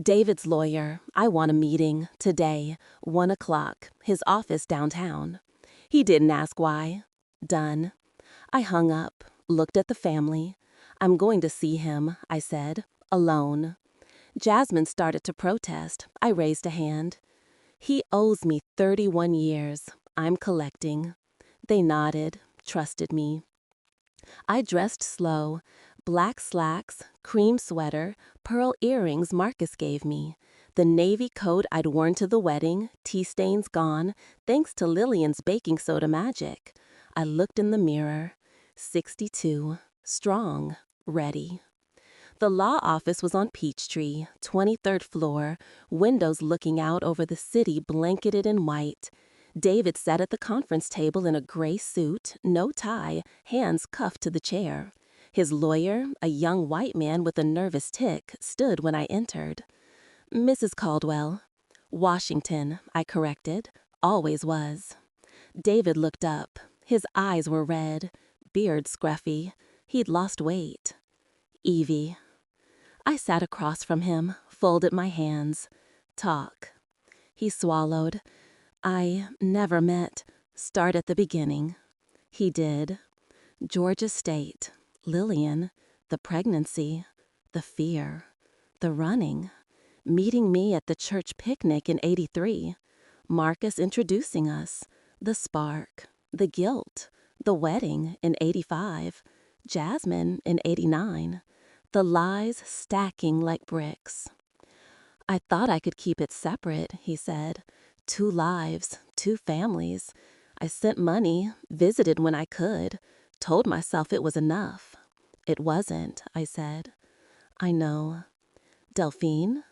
"David's lawyer. I want a meeting. Today. 1 o'clock. His office downtown." He didn't ask why. Done. I hung up, looked at the family. "I'm going to see him," I said. "Alone." Jasmine started to protest. I raised a hand. "He owes me 31 years. I'm collecting." They nodded, trusted me. I dressed slow. Black slacks, cream sweater, pearl earrings Marcus gave me. The navy coat I'd worn to the wedding, tea stains gone, thanks to Lillian's baking soda magic. I looked in the mirror. 62. Strong. Ready. The law office was on Peachtree, 23rd floor, windows looking out over the city blanketed in white. David sat at the conference table in a gray suit, no tie, hands cuffed to the chair. His lawyer, a young white man with a nervous tic, stood when I entered. "Mrs. Caldwell." "Washington," I corrected. "Always was." David looked up. His eyes were red, beard scruffy. He'd lost weight. "Evie." I sat across from him, folded my hands. "Talk." He swallowed. "I never met. Start at the beginning." He did. Georgia State, Lillian, the pregnancy, the fear, the running, meeting me at the church picnic in '83, Marcus introducing us, the spark, the guilt, the wedding in '85, Jasmine in '89, the lies stacking like bricks. I thought I could keep it separate, he said. 2 lives, 2 families. I sent money, visited when I could, told myself it was enough. It wasn't, I said. I know. Delphine?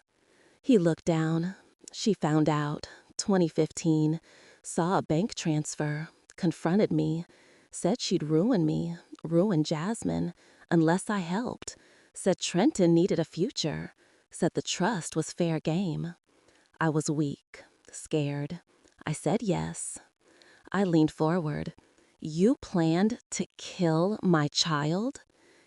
He looked down. She found out. 2015. Saw a bank transfer. Confronted me. Said she'd ruin me. Ruin Jasmine. Unless I helped. Said Trenton needed a future. Said the trust was fair game. I was weak. Scared. I said yes. I leaned forward. You planned to kill my child?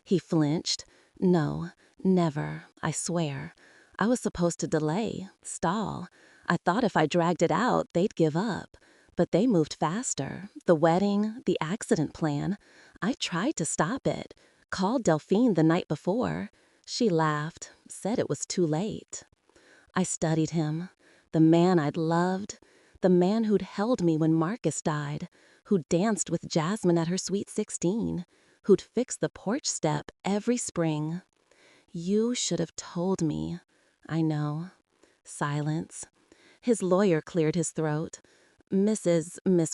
He flinched. No, never, I swear. I was supposed to delay, stall. I thought if I dragged it out, they'd give up. But they moved faster. The wedding, the accident plan. I tried to stop it. Called Delphine the night before. She laughed, said it was too late. I studied him. The man I'd loved. The man who'd held me when Marcus died. Who danced with Jasmine at her sweet 16. Who'd fix the porch step every spring. You should have told me. I know. Silence. His lawyer cleared his throat. Miss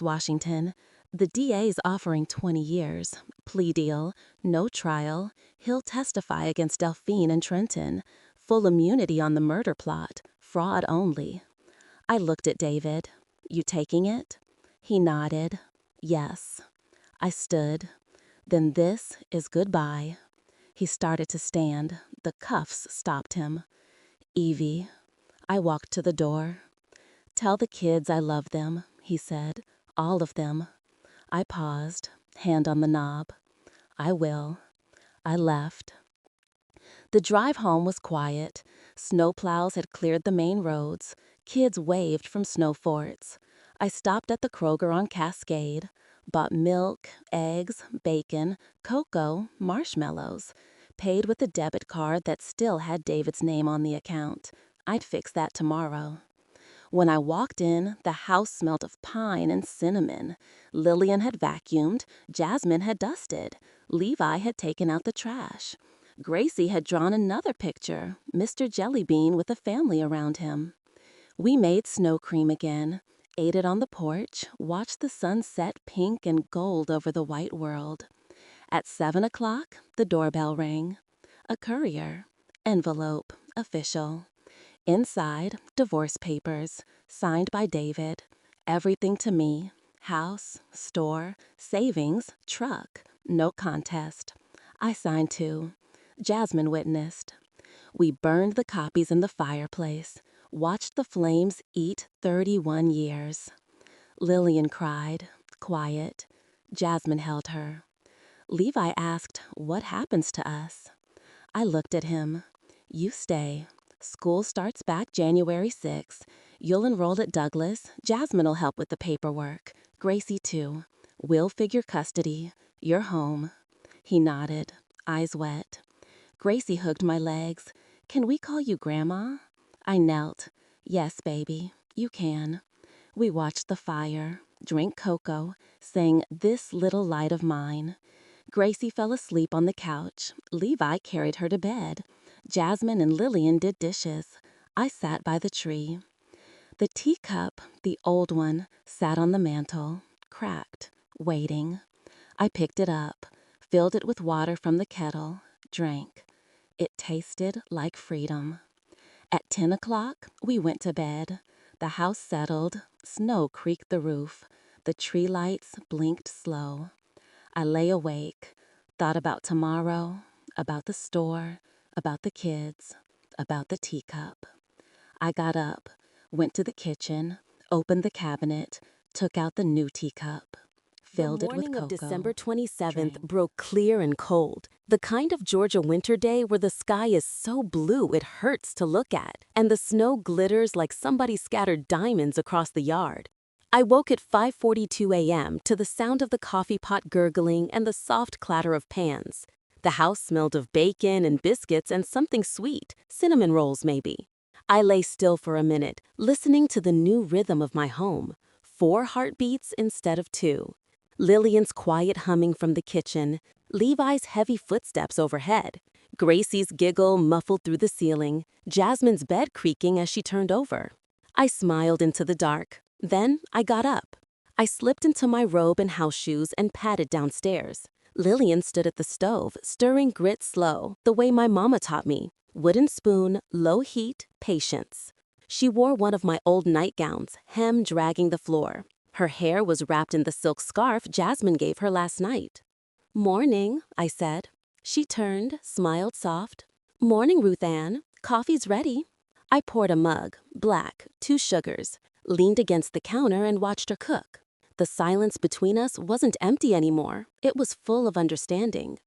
Washington, the DA's offering 20 years. Plea deal. No trial. He'll testify against Delphine and Trenton. Full immunity on the murder plot. Fraud only. I looked at David. You taking it? He nodded. Yes. I stood. Then this is goodbye. He started to stand. The cuffs stopped him. Evie. I walked to the door. Tell the kids I love them, he said. All of them. I paused, hand on the knob. I will. I left. The drive home was quiet. Snowplows had cleared the main roads. Kids waved from snow forts. I stopped at the Kroger on Cascade, bought milk, eggs, bacon, cocoa, marshmallows, paid with a debit card that still had David's name on the account. I'd fix that tomorrow. When I walked in, the house smelled of pine and cinnamon. Lillian had vacuumed, Jasmine had dusted, Levi had taken out the trash. Gracie had drawn another picture, Mr. Jellybean with a family around him. We made snow cream again, ate it on the porch, watched the sun set pink and gold over the white world. At 7 o'clock, the doorbell rang. A courier. Envelope. Official. Inside, divorce papers, signed by David. Everything to me. House, store, savings, truck. No contest. I signed too. Jasmine witnessed. We burned the copies in the fireplace, watched the flames eat 31 years. Lillian cried, quiet. Jasmine held her. Levi asked, what happens to us? I looked at him. You stay. School starts back January 6th. You'll enroll at Douglas. Jasmine'll help with the paperwork. Gracie too. We'll figure custody. You're home. He nodded, eyes wet. Gracie hugged my legs. Can we call you Grandma? I knelt. Yes, baby, you can. We watched the fire, drank cocoa, sang This Little Light of Mine. Gracie fell asleep on the couch. Levi carried her to bed. Jasmine and Lillian did dishes. I sat by the tree. The teacup, the old one, sat on the mantel, cracked, waiting. I picked it up, filled it with water from the kettle, drank. It tasted like freedom. At 10 o'clock, we went to bed. The house settled, snow creaked the roof. The tree lights blinked slow. I lay awake, thought about tomorrow, about the store, about the kids, about the teacup. I got up, went to the kitchen, opened the cabinet, took out the new teacup, filled it with cocoa. The morning of December 27th drank. broke clear and cold. The kind of Georgia winter day where the sky is so blue it hurts to look at, and the snow glitters like somebody scattered diamonds across the yard. I woke at 5:42 a.m. to the sound of the coffee pot gurgling and the soft clatter of pans. The house smelled of bacon and biscuits and something sweet, cinnamon rolls maybe. I lay still for a minute, listening to the new rhythm of my home. 4 heartbeats instead of 2. Lillian's quiet humming from the kitchen, Levi's heavy footsteps overhead, Gracie's giggle muffled through the ceiling, Jasmine's bed creaking as she turned over. I smiled into the dark. Then I got up. I slipped into my robe and house shoes and padded downstairs. Lillian stood at the stove, stirring grits slow, the way my mama taught me. Wooden spoon, low heat, patience. She wore one of my old nightgowns, hem dragging the floor. Her hair was wrapped in the silk scarf Jasmine gave her last night. "Morning," I said. She turned, smiled soft. "Morning, Ruth Ann. Coffee's ready." I poured a mug, black, 2 sugars, leaned against the counter and watched her cook. The silence between us wasn't empty anymore. It was full of understanding.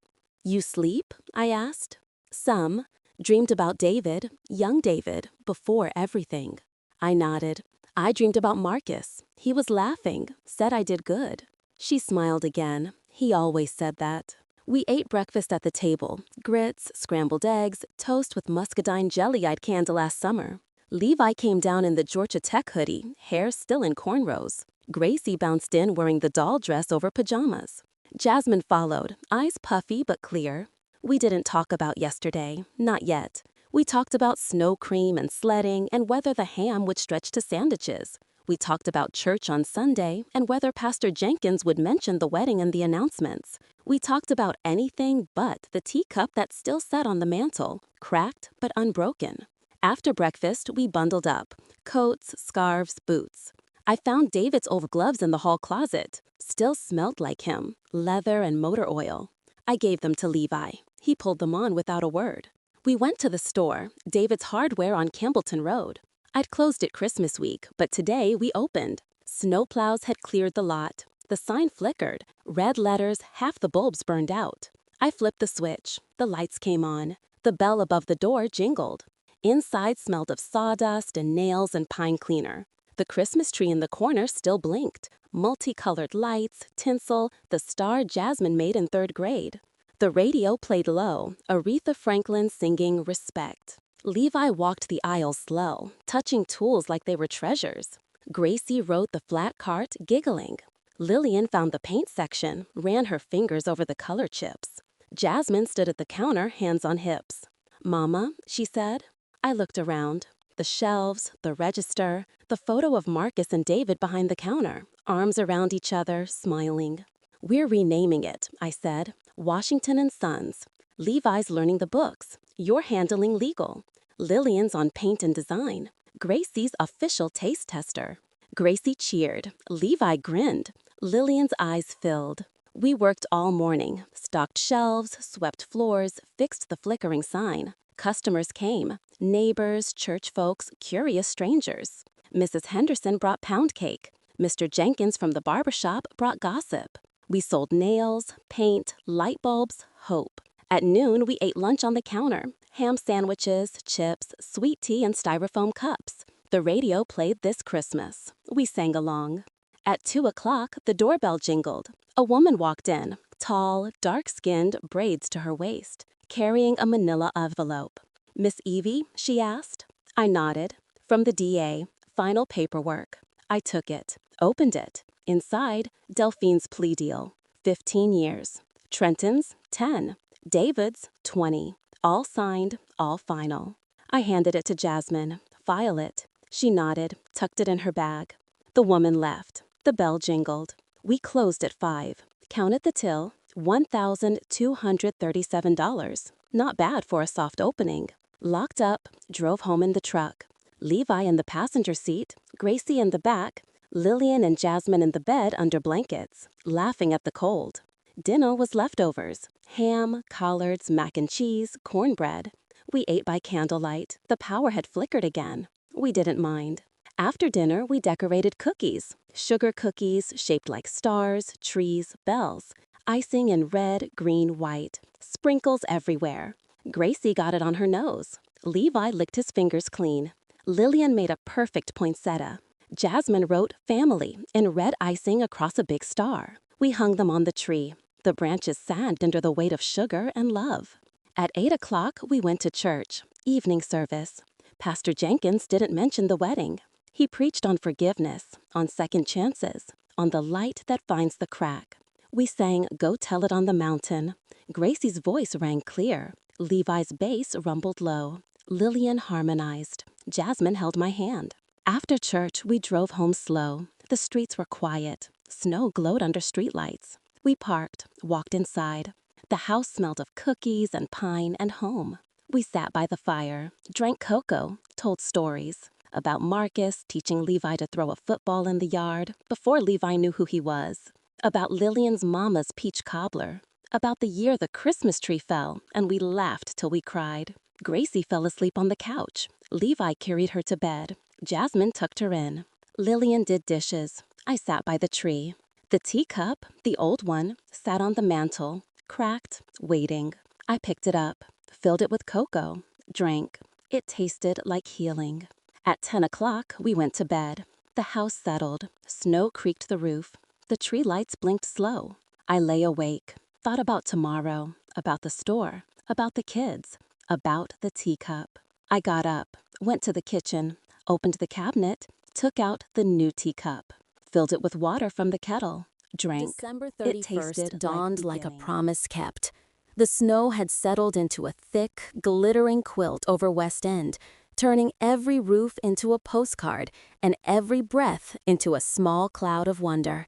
"You sleep?" I asked. "Some. Dreamed about David, young David, before everything." I nodded. "I dreamed about Marcus. He was laughing, said I did good." She smiled again. He always said that. We ate breakfast at the table, grits, scrambled eggs, toast with muscadine jelly I'd canned last summer. Levi came down in the Georgia Tech hoodie, hair still in cornrows. Gracie bounced in wearing the doll dress over pajamas. Jasmine followed, eyes puffy but clear. We didn't talk about yesterday, not yet. We talked about snow cream and sledding and whether the ham would stretch to sandwiches. We talked about church on Sunday and whether Pastor Jenkins would mention the wedding in the announcements. We talked about anything but the teacup that still sat on the mantel, cracked but unbroken. After breakfast, we bundled up, coats, scarves, boots. I found David's old gloves in the hall closet, still smelled like him, leather and motor oil. I gave them to Levi. He pulled them on without a word. We went to the store, David's Hardware on Campbellton Road. I'd closed it Christmas week, but today we opened. Snowplows had cleared the lot. The sign flickered. Red letters, half the bulbs burned out. I flipped the switch. The lights came on. The bell above the door jingled. Inside smelled of sawdust and nails and pine cleaner. The Christmas tree in the corner still blinked. Multicolored lights, tinsel, the star Jasmine made in 3rd grade. The radio played low, Aretha Franklin singing Respect. Levi walked the aisle slow, touching tools like they were treasures. Gracie rode the flat cart, giggling. Lillian found the paint section, ran her fingers over the color chips. Jasmine stood at the counter, hands on hips. "Mama," she said. I looked around. The shelves, the register, the photo of Marcus and David behind the counter, arms around each other, smiling. "We're renaming it," I said. "Washington and Sons." Levi's learning the books. You're handling legal. Lillian's on paint and design. Gracie's official taste tester. Gracie cheered. Levi grinned. Lillian's eyes filled. We worked all morning, stocked shelves, swept floors, fixed the flickering sign. Customers came. Neighbors, church folks, curious strangers. Mrs. Henderson brought pound cake. Mr. Jenkins from the barber shop brought gossip. We sold nails, paint, light bulbs, hope. At noon, we ate lunch on the counter. Ham sandwiches, chips, sweet tea and styrofoam cups. The radio played This Christmas. We sang along. At 2 o'clock, the doorbell jingled. A woman walked in, tall, dark-skinned, braids to her waist, carrying a manila envelope. "Miss Evie?" she asked. I nodded. From the DA, final paperwork. I took it, opened it. Inside, Delphine's plea deal, 15 years. Trenton's, 10. David's, 20. All signed, all final. I handed it to Jasmine. "File it." She nodded, tucked it in her bag. The woman left. The bell jingled. We closed at 5. Counted the till, $1,237. Not bad for a soft opening. Locked up, drove home in the truck. Levi in the passenger seat, Gracie in the back, Lillian and Jasmine in the bed under blankets, laughing at the cold. Dinner was leftovers. Ham, collards, mac and cheese, cornbread. We ate by candlelight. The power had flickered again. We didn't mind. After dinner, we decorated cookies. Sugar cookies shaped like stars, trees, bells. Icing in red, green, white. Sprinkles everywhere. Gracie got it on her nose. Levi licked his fingers clean. Lillian made a perfect poinsettia. Jasmine wrote family in red icing across a big star. We hung them on the tree. The branches sagged under the weight of sugar and love. At 8 o'clock, we went to church, evening service. Pastor Jenkins didn't mention the wedding. He preached on forgiveness, on second chances, on the light that finds the crack. We sang Go Tell It on the Mountain. Gracie's voice rang clear. Levi's bass rumbled low. Lillian harmonized. Jasmine held my hand. After church, we drove home slow. The streets were quiet. Snow glowed under streetlights. We parked, walked inside. The house smelled of cookies and pine and home. We sat by the fire, drank cocoa, told stories about Marcus teaching Levi to throw a football in the yard before Levi knew who he was, about Lillian's mama's peach cobbler, about the year the Christmas tree fell and we laughed till we cried. Gracie fell asleep on the couch. Levi carried her to bed. Jasmine tucked her in. Lillian did dishes. I sat by the tree. The teacup, the old one, sat on the mantel, cracked, waiting. I picked it up, filled it with cocoa, drank. It tasted like healing. At 10 o'clock, we went to bed. The house settled. Snow creaked the roof. The tree lights blinked slow. I lay awake, thought about tomorrow, about the store, about the kids, about the teacup. I got up, went to the kitchen, opened the cabinet, took out the new teacup, filled it with water from the kettle, drank. December It 31st tasted dawned like a beginning. promise kept. The snow had settled into a thick, glittering quilt over West End, turning every roof into a postcard and every breath into a small cloud of wonder.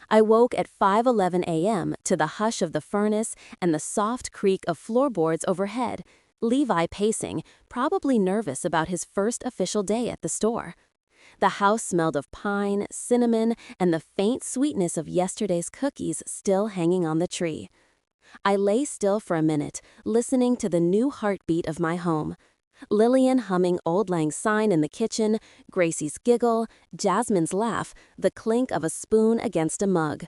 I woke at 5:11 a.m. to the hush of the furnace and the soft creak of floorboards overhead, Levi pacing, probably nervous about his first official day at the store. The house smelled of pine, cinnamon, and the faint sweetness of yesterday's cookies still hanging on the tree. I lay still for a minute, listening to the new heartbeat of my home. Lillian humming Auld Lang Syne in the kitchen, Gracie's giggle, Jasmine's laugh, the clink of a spoon against a mug.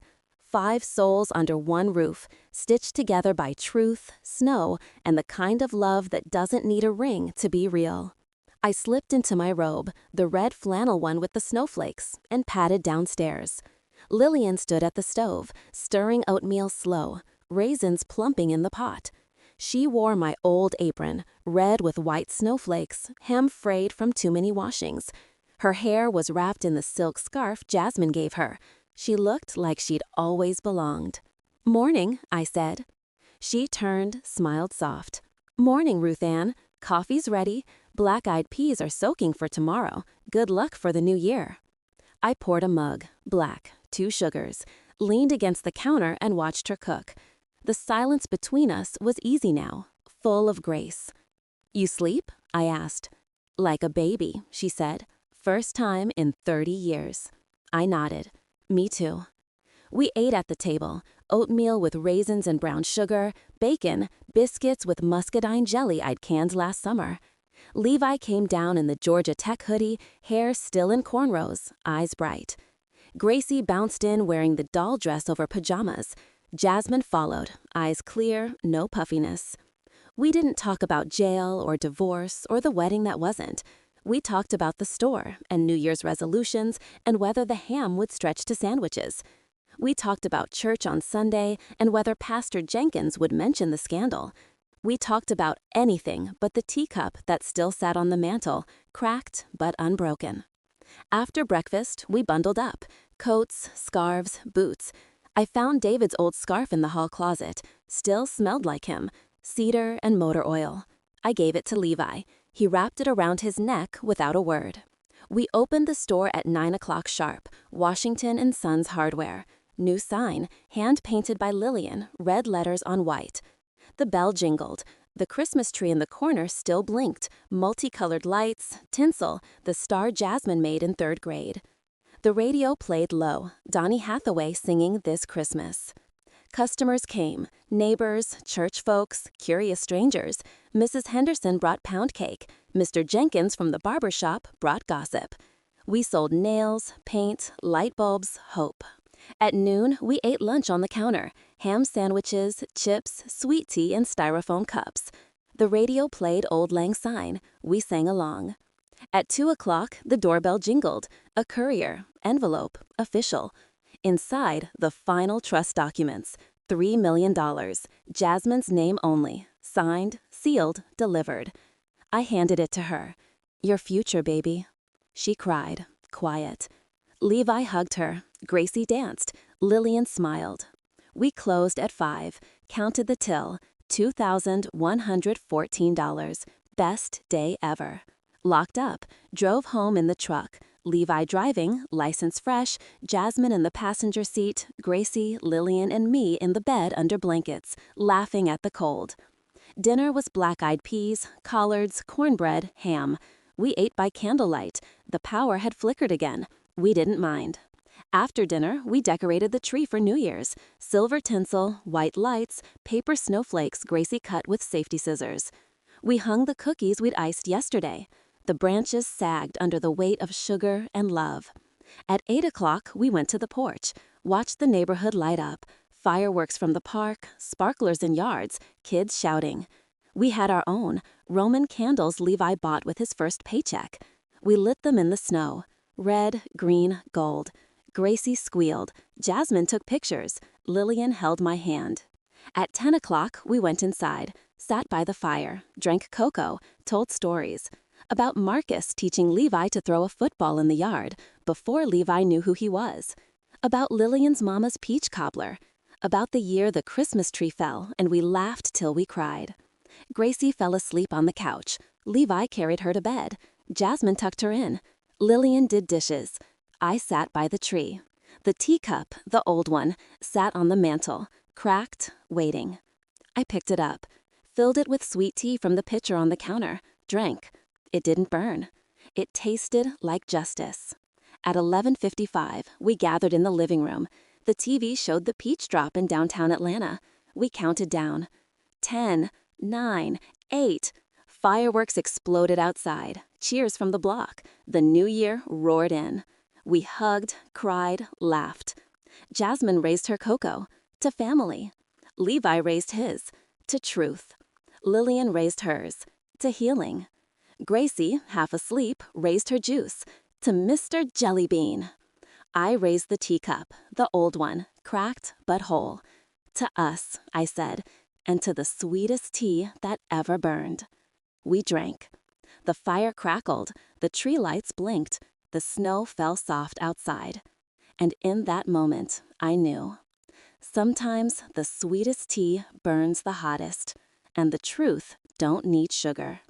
5 souls under one roof, stitched together by truth, snow, and the kind of love that doesn't need a ring to be real. I slipped into my robe, the red flannel one with the snowflakes, and padded downstairs. Lillian stood at the stove, stirring oatmeal slow, raisins plumping in the pot. She wore my old apron, red with white snowflakes, hem frayed from too many washings. Her hair was wrapped in the silk scarf Jasmine gave her. She looked like she'd always belonged. "Morning," I said. She turned, smiled soft. "Morning, Ruth Ann. Coffee's ready. Black-eyed peas are soaking for tomorrow. Good luck for the new year." I poured a mug, black, 2 sugars, leaned against the counter and watched her cook. The silence between us was easy now, full of grace. "You sleep?" I asked. "Like a baby," she said. "First time in 30 years." I nodded. "Me too." We ate at the table, oatmeal with raisins and brown sugar, bacon, biscuits with muscadine jelly I'd canned last summer. Levi came down in the Georgia Tech hoodie, hair still in cornrows, eyes bright. Gracie bounced in wearing the doll dress over pajamas. Jasmine followed, eyes clear, no puffiness. We didn't talk about jail or divorce or the wedding that wasn't. We talked about the store and New Year's resolutions and whether the ham would stretch to sandwiches. We talked about church on Sunday and whether Pastor Jenkins would mention the scandal. We talked about anything but the teacup that still sat on the mantel, cracked but unbroken. After breakfast, we bundled up, coats, scarves, boots. I found David's old scarf in the hall closet, still smelled like him, cedar and motor oil. I gave it to Levi. He wrapped it around his neck without a word. We opened the store at 9 o'clock sharp, Washington and Sons Hardware. New sign, hand-painted by Lillian, red letters on white. The bell jingled. The Christmas tree in the corner still blinked, multicolored lights, tinsel, the star Jasmine made in 3rd grade. The radio played low, Donny Hathaway singing This Christmas. Customers came, neighbors, church folks, curious strangers. Mrs. Henderson brought pound cake. Mr. Jenkins from the barber shop brought gossip. We sold nails, paint, light bulbs, hope. At noon, we ate lunch on the counter, ham sandwiches, chips, sweet tea, and styrofoam cups. The radio played Auld Lang Syne. We sang along. At 2 o'clock, the doorbell jingled. A courier, envelope, official. Inside, the final trust documents. $3 million. Jasmine's name only. Signed, sealed, delivered. I handed it to her. "Your future, baby." She cried, quiet. Levi hugged her. Gracie danced. Lillian smiled. We closed at 5, counted the till, $2,114. Best day ever. Locked up. Drove home in the truck. Levi driving, license fresh, Jasmine in the passenger seat, Gracie, Lillian, and me in the bed under blankets, laughing at the cold. Dinner was black-eyed peas, collards, cornbread, ham. We ate by candlelight. The power had flickered again. We didn't mind. After dinner, we decorated the tree for New Year's. Silver tinsel, white lights, paper snowflakes Gracie cut with safety scissors. We hung the cookies we'd iced yesterday. The branches sagged under the weight of sugar and love. At 8 o'clock, we went to the porch, watched the neighborhood light up, fireworks from the park, sparklers in yards, kids shouting. We had our own, Roman candles Levi bought with his first paycheck. We lit them in the snow. Red, green, gold. Gracie squealed. Jasmine took pictures. Lillian held my hand. At 10 o'clock, we went inside, sat by the fire, drank cocoa, told stories. About Marcus teaching Levi to throw a football in the yard before Levi knew who he was. About Lillian's mama's peach cobbler. About the year the Christmas tree fell and we laughed till we cried. Gracie fell asleep on the couch. Levi carried her to bed. Jasmine tucked her in. Lillian did dishes. I sat by the tree. The teacup, the old one, sat on the mantel, cracked, waiting. I picked it up, filled it with sweet tea from the pitcher on the counter, drank. It didn't burn. It tasted like justice. At 11:55, we gathered in the living room. The TV showed the peach drop in downtown Atlanta. We counted down. 10, 9, 8. Fireworks exploded outside. Cheers from the block. The new year roared in. We hugged, cried, laughed. Jasmine raised her cocoa. To family. Levi raised his. To truth. Lillian raised hers. To healing. Gracie, half asleep, raised her juice. To Mr. Jellybean. I raised the teacup, the old one, cracked but whole. To us, I said, and to the sweetest tea that ever burned. We drank. The fire crackled, the tree lights blinked, the snow fell soft outside. And in that moment, I knew. Sometimes the sweetest tea burns the hottest, and the truth don't need sugar.